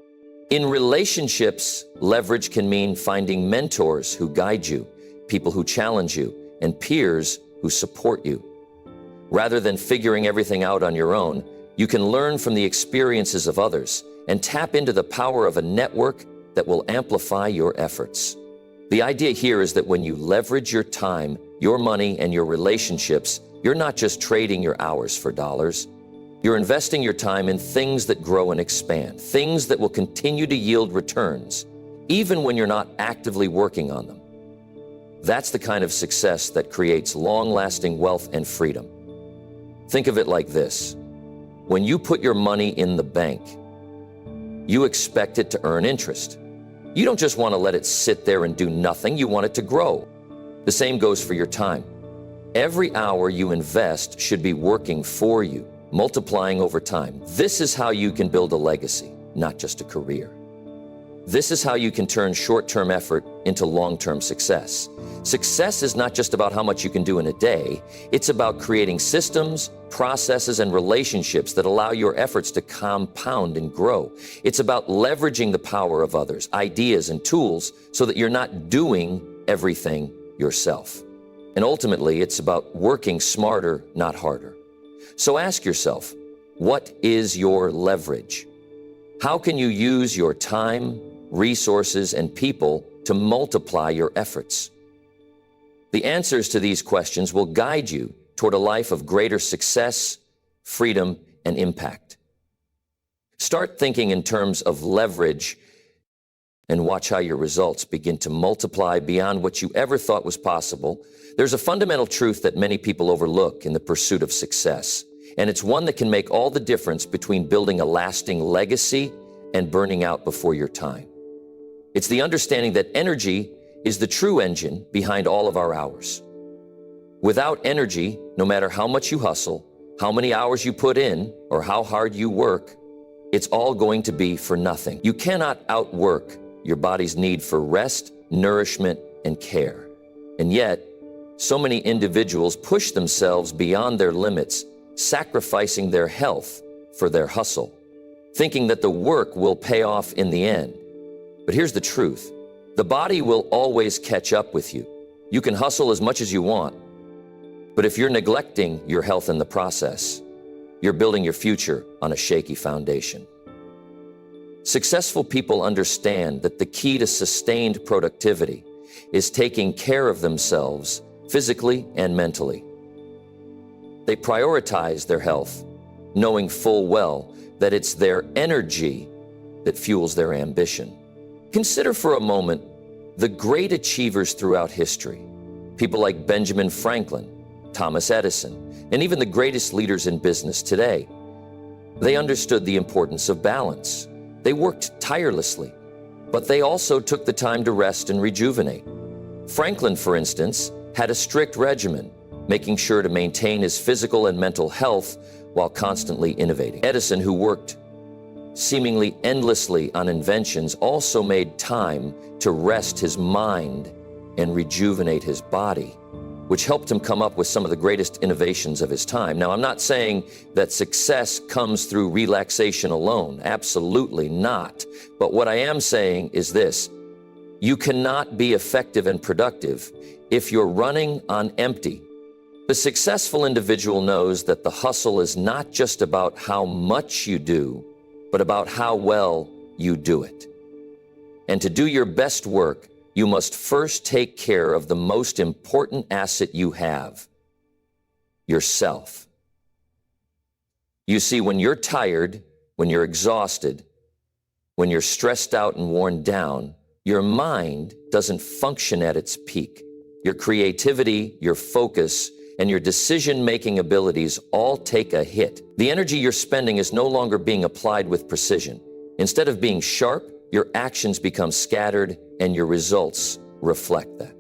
In relationships, leverage can mean finding mentors who guide you, people who challenge you, and peers who support you. Rather than figuring everything out on your own, you can learn from the experiences of others and tap into the power of a network that will amplify your efforts. The idea here is that when you leverage your time, your money, and your relationships, you're not just trading your hours for dollars. You're investing your time in things that grow and expand, things that will continue to yield returns, even when you're not actively working on them. That's the kind of success that creates long-lasting wealth and freedom. Think of it like this. When you put your money in the bank, you expect it to earn interest. You don't just want to let it sit there and do nothing. You want it to grow. The same goes for your time. Every hour you invest should be working for you, multiplying over time. This is how you can build a legacy, not just a career. This is how you can turn short-term effort into long-term success. Success is not just about how much you can do in a day. It's about creating systems, processes, and relationships that allow your efforts to compound and grow. It's about leveraging the power of others, ideas, and tools so that you're not doing everything yourself. And ultimately, it's about working smarter, not harder. So ask yourself, what is your leverage? How can you use your time, resources, and people to multiply your efforts? The answers to these questions will guide you toward a life of greater success, freedom, and impact. Start thinking in terms of leverage and watch how your results begin to multiply beyond what you ever thought was possible. There's a fundamental truth that many people overlook in the pursuit of success, and it's one that can make all the difference between building a lasting legacy and burning out before your time. It's the understanding that energy is the true engine behind all of our hours. Without energy, no matter how much you hustle, how many hours you put in, or how hard you work, it's all going to be for nothing. You cannot outwork your body's need for rest, nourishment, and care. And yet, so many individuals push themselves beyond their limits, sacrificing their health for their hustle, thinking that the work will pay off in the end. But here's the truth. The body will always catch up with you. You can hustle as much as you want, but if you're neglecting your health in the process, you're building your future on a shaky foundation. Successful people understand that the key to sustained productivity is taking care of themselves physically and mentally. They prioritize their health, knowing full well that it's their energy that fuels their ambition. Consider for a moment the great achievers throughout history, people like Benjamin Franklin, Thomas Edison, and even the greatest leaders in business today. They understood the importance of balance. They worked tirelessly, but they also took the time to rest and rejuvenate. Franklin, for instance, had a strict regimen, making sure to maintain his physical and mental health while constantly innovating. Edison, who worked seemingly endlessly on inventions, also made time to rest his mind and rejuvenate his body, which helped him come up with some of the greatest innovations of his time. Now, I'm not saying that success comes through relaxation alone. Absolutely not. But what I am saying is this: you cannot be effective and productive if you're running on empty. The successful individual knows that the hustle is not just about how much you do, but about how well you do it. And to do your best work, you must first take care of the most important asset you have, yourself. You see, when you're tired, when you're exhausted, when you're stressed out and worn down, your mind doesn't function at its peak. Your creativity, your focus, and your decision-making abilities all take a hit. The energy you're spending is no longer being applied with precision. Instead of being sharp, your actions become scattered and your results reflect that.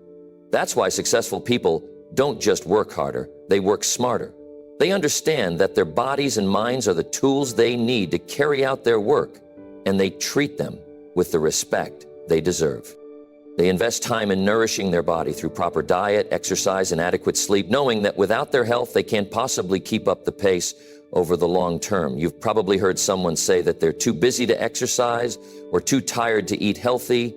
That's why successful people don't just work harder, they work smarter. They understand that their bodies and minds are the tools they need to carry out their work, and they treat them with the respect they deserve. They invest time in nourishing their body through proper diet, exercise, and adequate sleep, knowing that without their health, they can't possibly keep up the pace over the long term. You've probably heard someone say that they're too busy to exercise or too tired to eat healthy.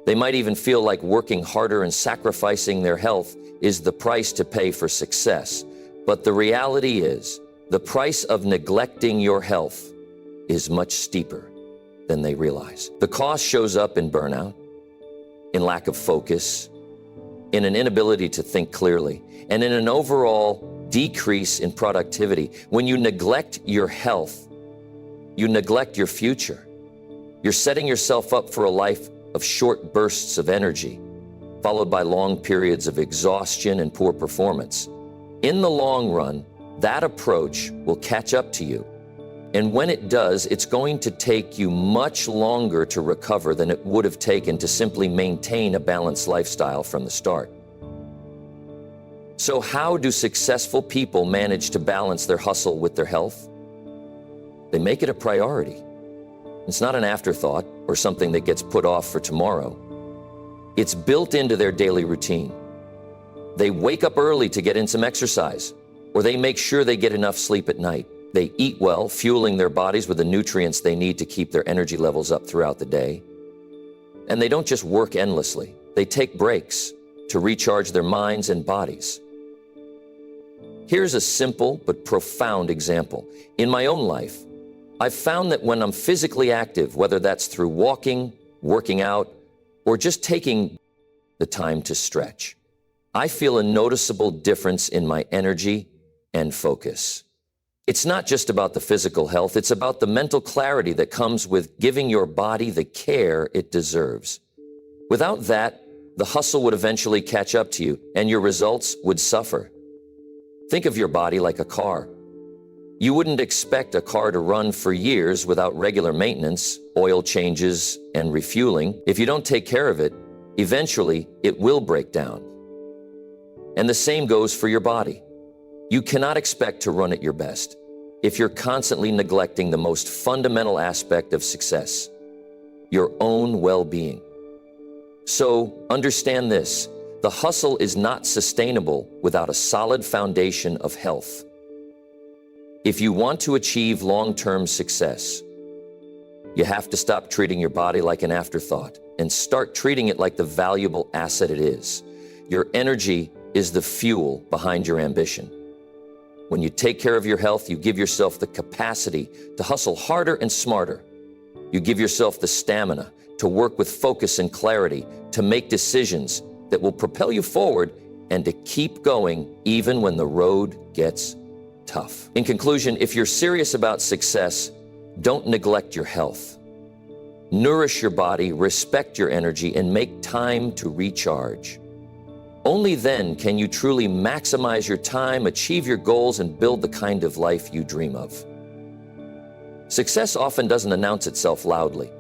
They might even feel like working harder and sacrificing their health is the price to pay for success. But the reality is, the price of neglecting your health is much steeper than they realize. The cost shows up in burnout, in lack of focus, in an inability to think clearly, and in an overall decrease in productivity. When you neglect your health, you neglect your future. You're setting yourself up for a life of short bursts of energy, followed by long periods of exhaustion and poor performance. In the long run, that approach will catch up to you. And when it does, it's going to take you much longer to recover than it would have taken to simply maintain a balanced lifestyle from the start. So how do successful people manage to balance their hustle with their health? They make it a priority. It's not an afterthought or something that gets put off for tomorrow. It's built into their daily routine. They wake up early to get in some exercise, or they make sure they get enough sleep at night. They eat well, fueling their bodies with the nutrients they need to keep their energy levels up throughout the day. And they don't just work endlessly. They take breaks to recharge their minds and bodies. Here's a simple but profound example. In my own life, I've found that when I'm physically active, whether that's through walking, working out, or just taking the time to stretch, I feel a noticeable difference in my energy and focus. It's not just about the physical health, it's about the mental clarity that comes with giving your body the care it deserves. Without that, the hustle would eventually catch up to you and your results would suffer. Think of your body like a car. You wouldn't expect a car to run for years without regular maintenance, oil changes, and refueling. If you don't take care of it, eventually it will break down. And the same goes for your body. You cannot expect to run at your best if you're constantly neglecting the most fundamental aspect of success, your own well-being. So understand this, the hustle is not sustainable without a solid foundation of health. If you want to achieve long-term success, you have to stop treating your body like an afterthought and start treating it like the valuable asset it is. Your energy is the fuel behind your ambition. When you take care of your health, you give yourself the capacity to hustle harder and smarter. You give yourself the stamina to work with focus and clarity, to make decisions that will propel you forward and to keep going even when the road gets tough. In conclusion, if you're serious about success, don't neglect your health. Nourish your body, respect your energy, and make time to recharge. Only then can you truly maximize your time, achieve your goals, and build the kind of life you dream of. Success often doesn't announce itself loudly.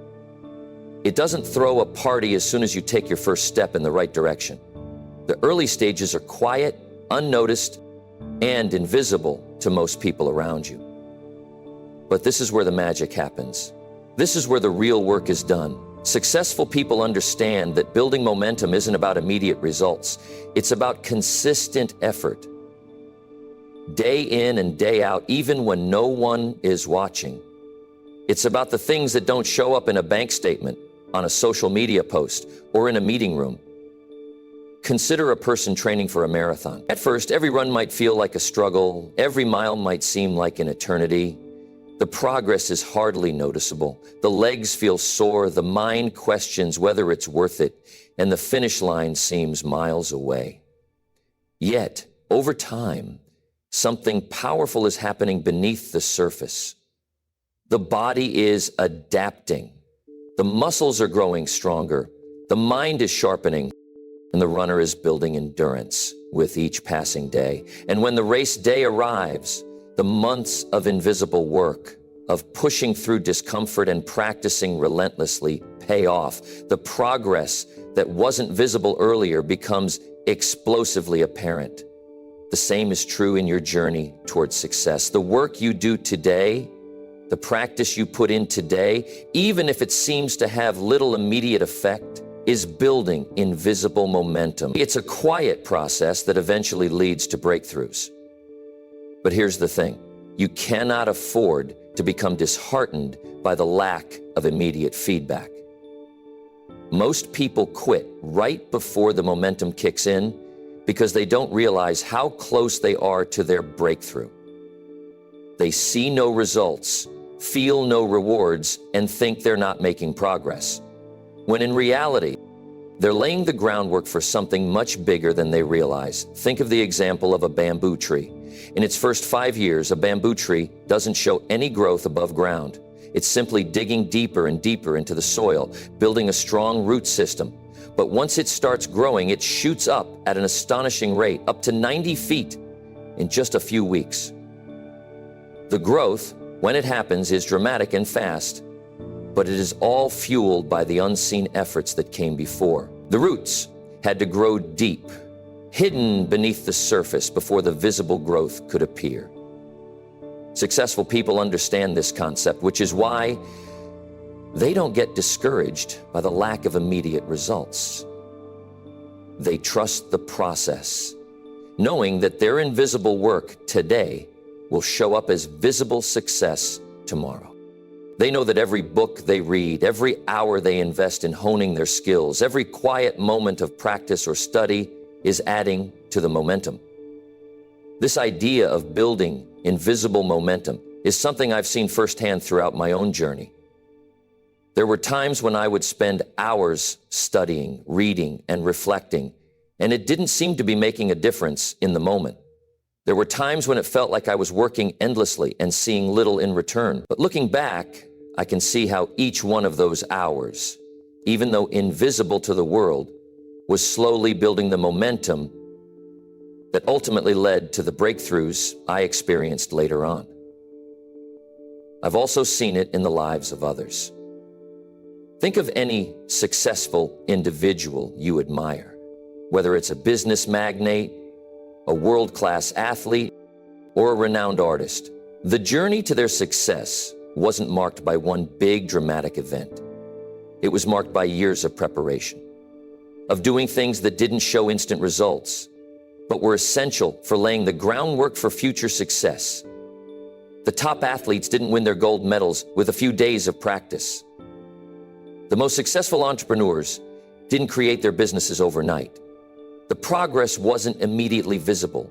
It doesn't throw a party as soon as you take your first step in the right direction. The early stages are quiet, unnoticed, and invisible to most people around you. But this is where the magic happens. This is where the real work is done. Successful people understand that building momentum isn't about immediate results. It's about consistent effort. Day in and day out, even when no one is watching. It's about the things that don't show up in a bank statement, on a social media post, or in a meeting room. Consider a person training for a marathon. At first, every run might feel like a struggle. Every mile might seem like an eternity. The progress is hardly noticeable. The legs feel sore. The mind questions whether it's worth it. And the finish line seems miles away. Yet, over time, something powerful is happening beneath the surface. The body is adapting. The muscles are growing stronger. The mind is sharpening. And the runner is building endurance with each passing day. And when the race day arrives, the months of invisible work, of pushing through discomfort and practicing relentlessly pay off. The progress that wasn't visible earlier becomes explosively apparent. The same is true in your journey towards success. The work you do today, the practice you put in today, even if it seems to have little immediate effect, is building invisible momentum. It's a quiet process that eventually leads to breakthroughs. But here's the thing. You cannot afford to become disheartened by the lack of immediate feedback. Most people quit right before the momentum kicks in because they don't realize how close they are to their breakthrough. They see no results, feel no rewards, and think they're not making progress, when in reality, they're laying the groundwork for something much bigger than they realize. Think of the example of a bamboo tree. In its first 5 years, a bamboo tree doesn't show any growth above ground. It's simply digging deeper and deeper into the soil, building a strong root system. But once it starts growing, it shoots up at an astonishing rate, up to 90 feet in just a few weeks. The growth, when it happens, is dramatic and fast, but it is all fueled by the unseen efforts that came before. The roots had to grow deep, hidden beneath the surface before the visible growth could appear. Successful people understand this concept, which is why they don't get discouraged by the lack of immediate results. They trust the process, knowing that their invisible work today will show up as visible success tomorrow. They know that every book they read, every hour they invest in honing their skills, every quiet moment of practice or study is adding to the momentum. This idea of building invisible momentum is something I've seen firsthand throughout my own journey. There were times when I would spend hours studying, reading, and reflecting, and it didn't seem to be making a difference in the moment. There were times when it felt like I was working endlessly and seeing little in return. But looking back, I can see how each one of those hours, even though invisible to the world, was slowly building the momentum that ultimately led to the breakthroughs I experienced later on. I've also seen it in the lives of others. Think of any successful individual you admire, whether it's a business magnate, a world-class athlete, or a renowned artist. The journey to their success wasn't marked by one big dramatic event. It was marked by years of preparation, of doing things that didn't show instant results, but were essential for laying the groundwork for future success. The top athletes didn't win their gold medals with a few days of practice. The most successful entrepreneurs didn't create their businesses overnight. The progress wasn't immediately visible,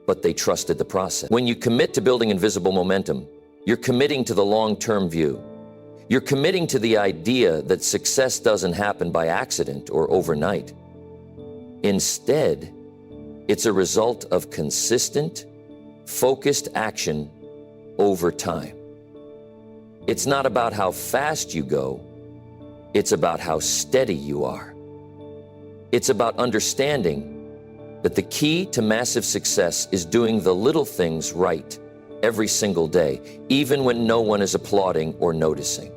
but they trusted the process. When you commit to building invisible momentum, you're committing to the long-term view. You're committing to the idea that success doesn't happen by accident or overnight. Instead, it's a result of consistent, focused action over time. It's not about how fast you go, it's about how steady you are. It's about understanding that the key to massive success is doing the little things right every single day, even when no one is applauding or noticing.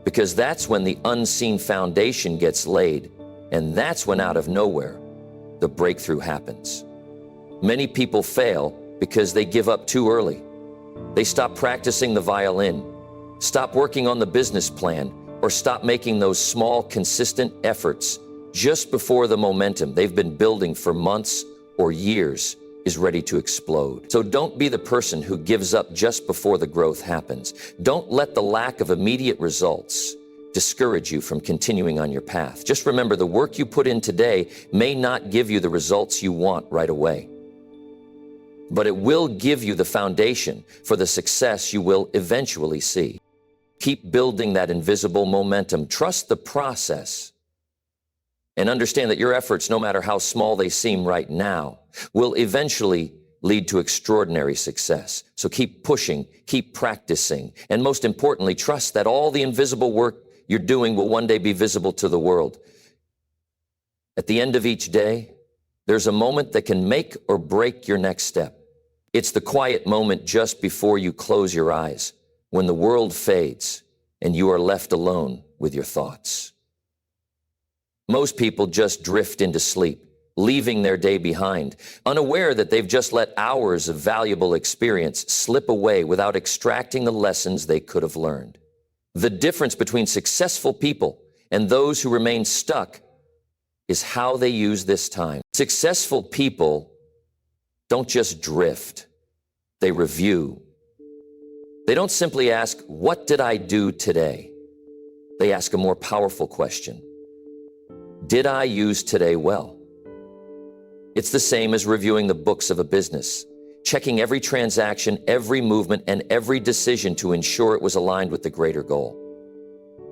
Because that's when the unseen foundation gets laid, and that's when out of nowhere, the breakthrough happens. Many people fail because they give up too early. They stop practicing the violin, stop working on the business plan, or stop making those small, consistent efforts just before the momentum they've been building for months or years is ready to explode. So don't be the person who gives up just before the growth happens. Don't let the lack of immediate results discourage you from continuing on your path. Just remember, the work you put in today may not give you the results you want right away, but it will give you the foundation for the success you will eventually see. Keep building that invisible momentum. Trust the process and understand that your efforts, no matter how small they seem right now, will eventually lead to extraordinary success. So keep pushing, keep practicing, and most importantly, trust that all the invisible work you're doing will one day be visible to the world. At the end of each day, there's a moment that can make or break your next step. It's the quiet moment just before you close your eyes, when the world fades and you are left alone with your thoughts. Most people just drift into sleep, leaving their day behind, unaware that they've just let hours of valuable experience slip away without extracting the lessons they could have learned. The difference between successful people and those who remain stuck is how they use this time. Successful people don't just drift, they review. They don't simply ask, "What did I do today?" They ask a more powerful question. Did I use today well? It's the same as reviewing the books of a business, checking every transaction, every movement, and every decision to ensure it was aligned with the greater goal.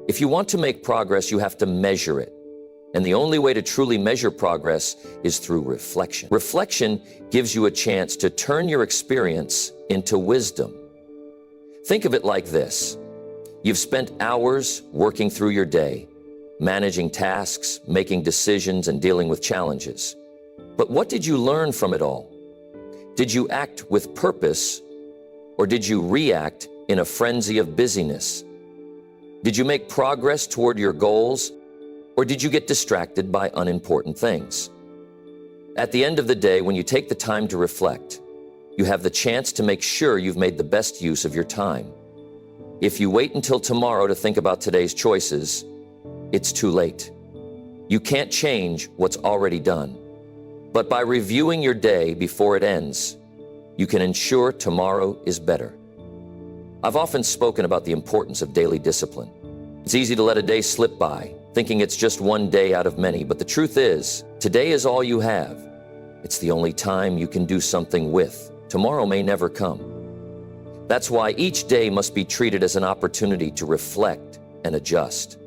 If you want to make progress, you have to measure it. And the only way to truly measure progress is through reflection. Reflection gives you a chance to turn your experience into wisdom. Think of it like this. You've spent hours working through your day, managing tasks, making decisions, and dealing with challenges. But what did you learn from it all? Did you act with purpose, or did you react in a frenzy of busyness? Did you make progress toward your goals, or did you get distracted by unimportant things? At the end of the day, when you take the time to reflect, you have the chance to make sure you've made the best use of your time. If you wait until tomorrow to think about today's choices, it's too late. You can't change what's already done. But by reviewing your day before it ends, you can ensure tomorrow is better. I've often spoken about the importance of daily discipline. It's easy to let a day slip by, thinking it's just one day out of many, but the truth is, today is all you have. It's the only time you can do something with. Tomorrow may never come. That's why each day must be treated as an opportunity to reflect and adjust.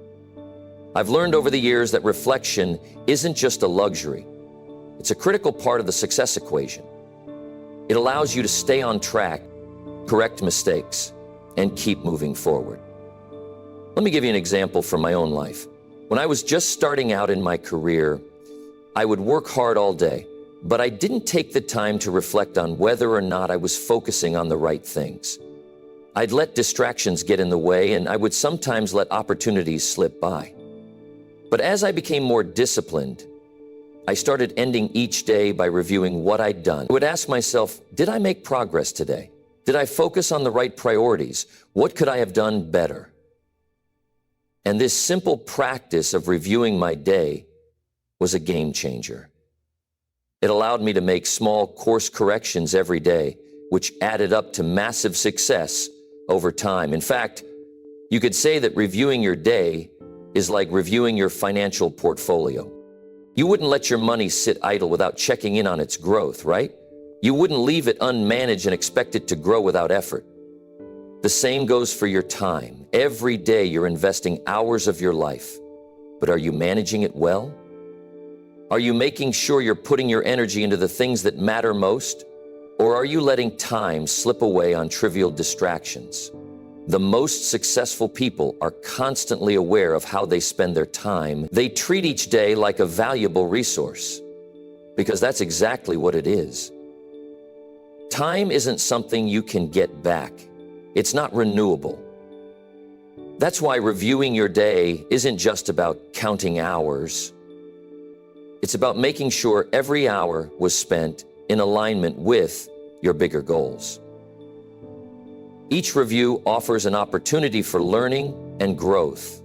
I've learned over the years that reflection isn't just a luxury. It's a critical part of the success equation. It allows you to stay on track, correct mistakes, and keep moving forward. Let me give you an example from my own life. When I was just starting out in my career, I would work hard all day, but I didn't take the time to reflect on whether or not I was focusing on the right things. I'd let distractions get in the way, and I would sometimes let opportunities slip by. But as I became more disciplined, I started ending each day by reviewing what I'd done. I would ask myself, did I make progress today? Did I focus on the right priorities? What could I have done better? And this simple practice of reviewing my day was a game changer. It allowed me to make small course corrections every day, which added up to massive success over time. In fact, you could say that reviewing your day is like reviewing your financial portfolio. You wouldn't let your money sit idle without checking in on its growth, right? You wouldn't leave it unmanaged and expect it to grow without effort. The same goes for your time. Every day you're investing hours of your life, but are you managing it well? Are you making sure you're putting your energy into the things that matter most? Or are you letting time slip away on trivial distractions? The most successful people are constantly aware of how they spend their time. They treat each day like a valuable resource, because that's exactly what it is. Time isn't something you can get back. It's not renewable. That's why reviewing your day isn't just about counting hours. It's about making sure every hour was spent in alignment with your bigger goals. Each review offers an opportunity for learning and growth.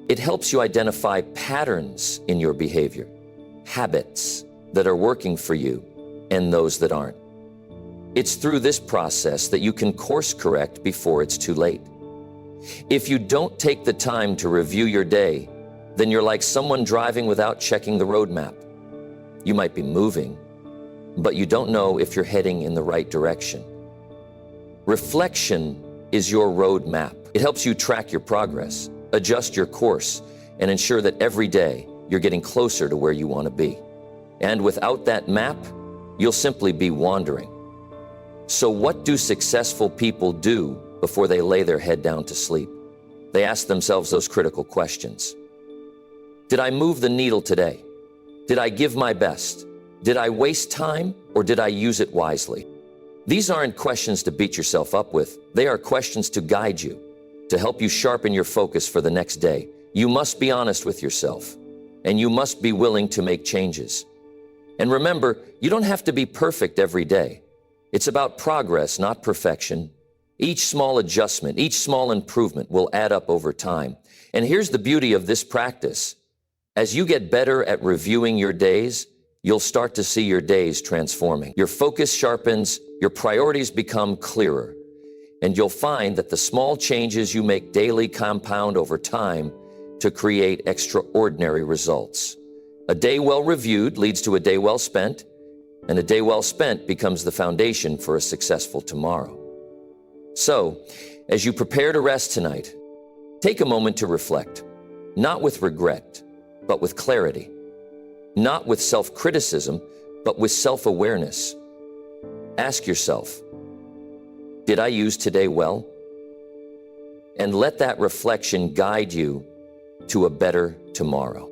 It helps you identify patterns in your behavior, habits that are working for you, and those that aren't. It's through this process that you can course correct before it's too late. If you don't take the time to review your day, then you're like someone driving without checking the road map. You might be moving, but you don't know if you're heading in the right direction. Reflection is your road map. It helps you track your progress, adjust your course, and ensure that every day you're getting closer to where you want to be. And without that map, you'll simply be wandering. So what do successful people do before they lay their head down to sleep? They ask themselves those critical questions. Did I move the needle today? Did I give my best? Did I waste time, or did I use it wisely? These aren't questions to beat yourself up with. They are questions to guide you, to help you sharpen your focus for the next day. You must be honest with yourself, and you must be willing to make changes. And remember, you don't have to be perfect every day. It's about progress, not perfection. Each small adjustment, each small improvement will add up over time. And here's the beauty of this practice. As you get better at reviewing your days, you'll start to see your days transforming. Your focus sharpens, your priorities become clearer, and you'll find that the small changes you make daily compound over time to create extraordinary results. A day well reviewed leads to a day well spent, and a day well spent becomes the foundation for a successful tomorrow. So, as you prepare to rest tonight, take a moment to reflect, not with regret, but with clarity, not with self-criticism, but with self-awareness. Ask yourself, did I use today well? And let that reflection guide you to a better tomorrow.